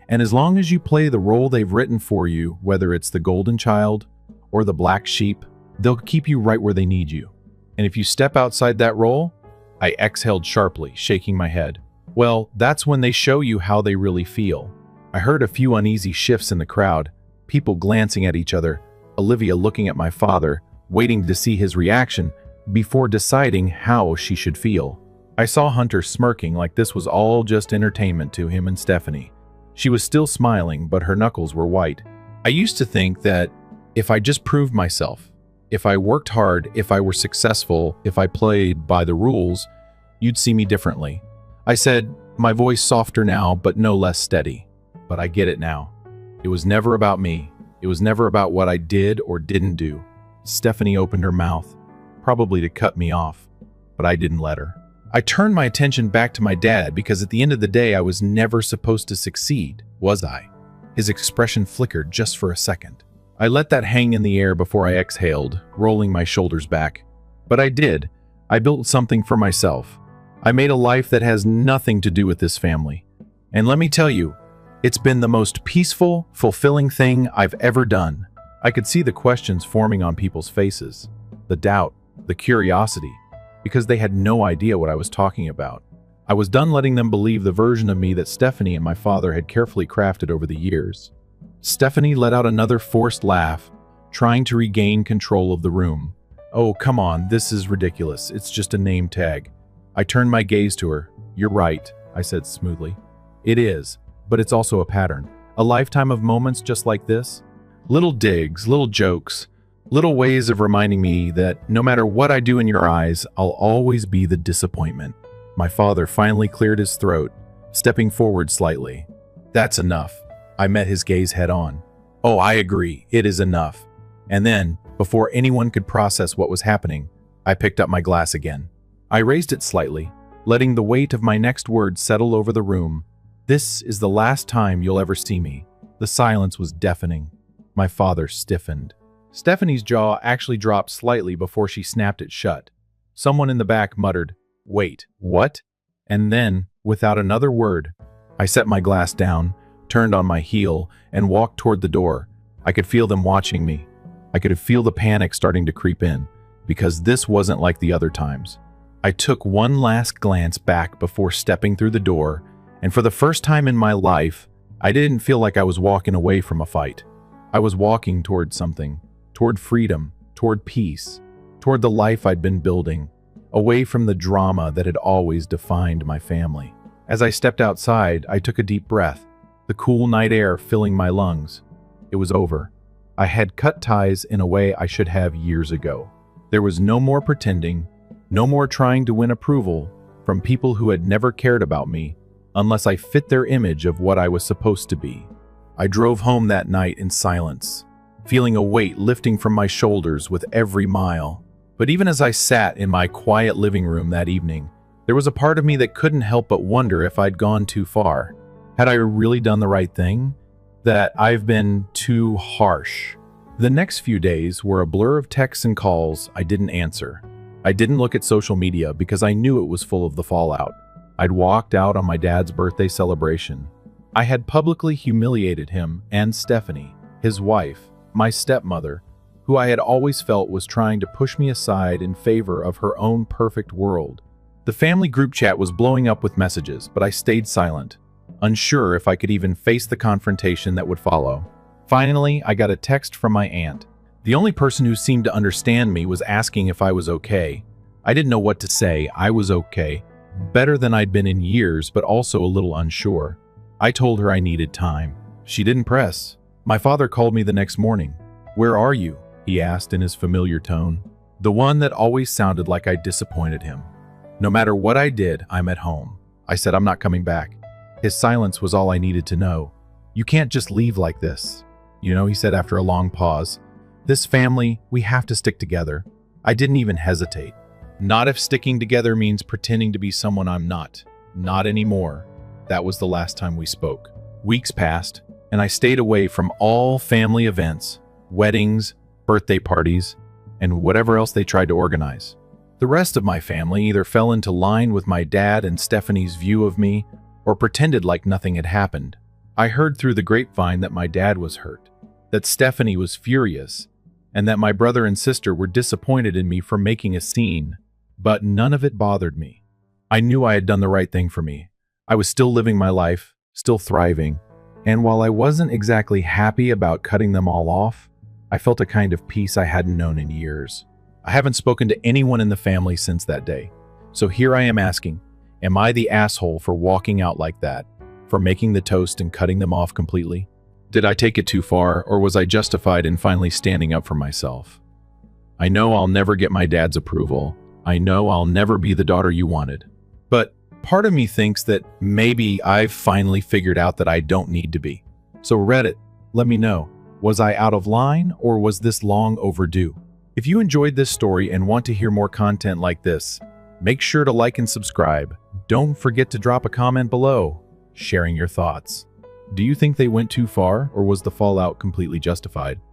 And as long as you play the role they've written for you, whether it's the golden child or the black sheep, they'll keep you right where they need you. And if you step outside that role, I exhaled sharply, shaking my head. Well, that's when they show you how they really feel. I heard a few uneasy shifts in the crowd, people glancing at each other, Olivia looking at my father, waiting to see his reaction before deciding how she should feel. I saw Hunter smirking like this was all just entertainment to him and Stephanie. She was still smiling, but her knuckles were white. I used to think that if I just proved myself, if I worked hard, if I were successful, if I played by the rules, you'd see me differently. I said, my voice softer now, but no less steady. But I get it now. It was never about me. It was never about what I did or didn't do. Stephanie opened her mouth, probably to cut me off, but I didn't let her. I turned my attention back to my dad because at the end of the day, I was never supposed to succeed, was I? His expression flickered just for a second. I let that hang in the air before I exhaled, rolling my shoulders back. But I did. I built something for myself. I made a life that has nothing to do with this family. And let me tell you, it's been the most peaceful, fulfilling thing I've ever done. I could see the questions forming on people's faces, the doubt, the curiosity, because they had no idea what I was talking about. I was done letting them believe the version of me that Stephanie and my father had carefully crafted over the years. Stephanie let out another forced laugh, trying to regain control of the room. "Oh, come on, this is ridiculous. It's just a name tag." I turned my gaze to her. "You're right," I said smoothly. "It is, but it's also a pattern. A lifetime of moments just like this. Little digs, little jokes, little ways of reminding me that no matter what I do in your eyes, I'll always be the disappointment." My father finally cleared his throat, stepping forward slightly. "That's enough." I met his gaze head on. "Oh, I agree. It is enough." And then, before anyone could process what was happening, I picked up my glass again. I raised it slightly, letting the weight of my next words settle over the room. "This is the last time you'll ever see me." The silence was deafening. My father stiffened. Stephanie's jaw actually dropped slightly before she snapped it shut. Someone in the back muttered, "Wait, what?" And then, without another word, I set my glass down, turned on my heel, and walked toward the door. I could feel them watching me. I could feel the panic starting to creep in, because this wasn't like the other times. I took one last glance back before stepping through the door, and for the first time in my life, I didn't feel like I was walking away from a fight. I was walking toward something, toward freedom, toward peace, toward the life I'd been building, away from the drama that had always defined my family. As I stepped outside, I took a deep breath, the cool night air filling my lungs. It was over. I had cut ties in a way I should have years ago. There was no more pretending, no more trying to win approval from people who had never cared about me unless I fit their image of what I was supposed to be. I drove home that night in silence, feeling a weight lifting from my shoulders with every mile. But even as I sat in my quiet living room that evening, there was a part of me that couldn't help but wonder if I'd gone too far. Had I really done the right thing? That I've been too harsh? The next few days were a blur of texts and calls I didn't answer. I didn't look at social media because I knew it was full of the fallout. I'd walked out on my dad's birthday celebration. I had publicly humiliated him and Stephanie, his wife, my stepmother, who I had always felt was trying to push me aside in favor of her own perfect world. The family group chat was blowing up with messages, but I stayed silent, unsure if I could even face the confrontation that would follow. Finally, I got a text from my aunt. The only person who seemed to understand me was asking if I was okay. I didn't know what to say. I was okay. Better than I'd been in years, but also a little unsure. I told her I needed time. She didn't press. My father called me the next morning. "Where are you?" he asked in his familiar tone, the one that always sounded like I disappointed him. "No matter what I did, I'm at home." I said, "I'm not coming back." His silence was all I needed to know. "You can't just leave like this." "You know," he said after a long pause, "this family, we have to stick together." I didn't even hesitate. Not if sticking together means pretending to be someone I'm not. Not anymore. That was the last time we spoke. Weeks passed, and I stayed away from all family events, weddings, birthday parties, and whatever else they tried to organize. The rest of my family either fell into line with my dad and Stephanie's view of me, or pretended like nothing had happened. I heard through the grapevine that my dad was hurt, that Stephanie was furious, and that my brother and sister were disappointed in me for making a scene. But none of it bothered me. I knew I had done the right thing for me. I was still living my life, still thriving, and while I wasn't exactly happy about cutting them all off, I felt a kind of peace I hadn't known in years. I haven't spoken to anyone in the family since that day. So here I am asking, am I the asshole for walking out like that, for making the toast and cutting them off completely? Did I take it too far, or was I justified in finally standing up for myself? I know I'll never get my dad's approval. I know I'll never be the daughter you wanted. But part of me thinks that maybe I've finally figured out that I don't need to be. So Reddit, let me know. Was I out of line, or was this long overdue? If you enjoyed this story and want to hear more content like this, make sure to like and subscribe. Don't forget to drop a comment below, sharing your thoughts. Do you think they went too far, or was the fallout completely justified?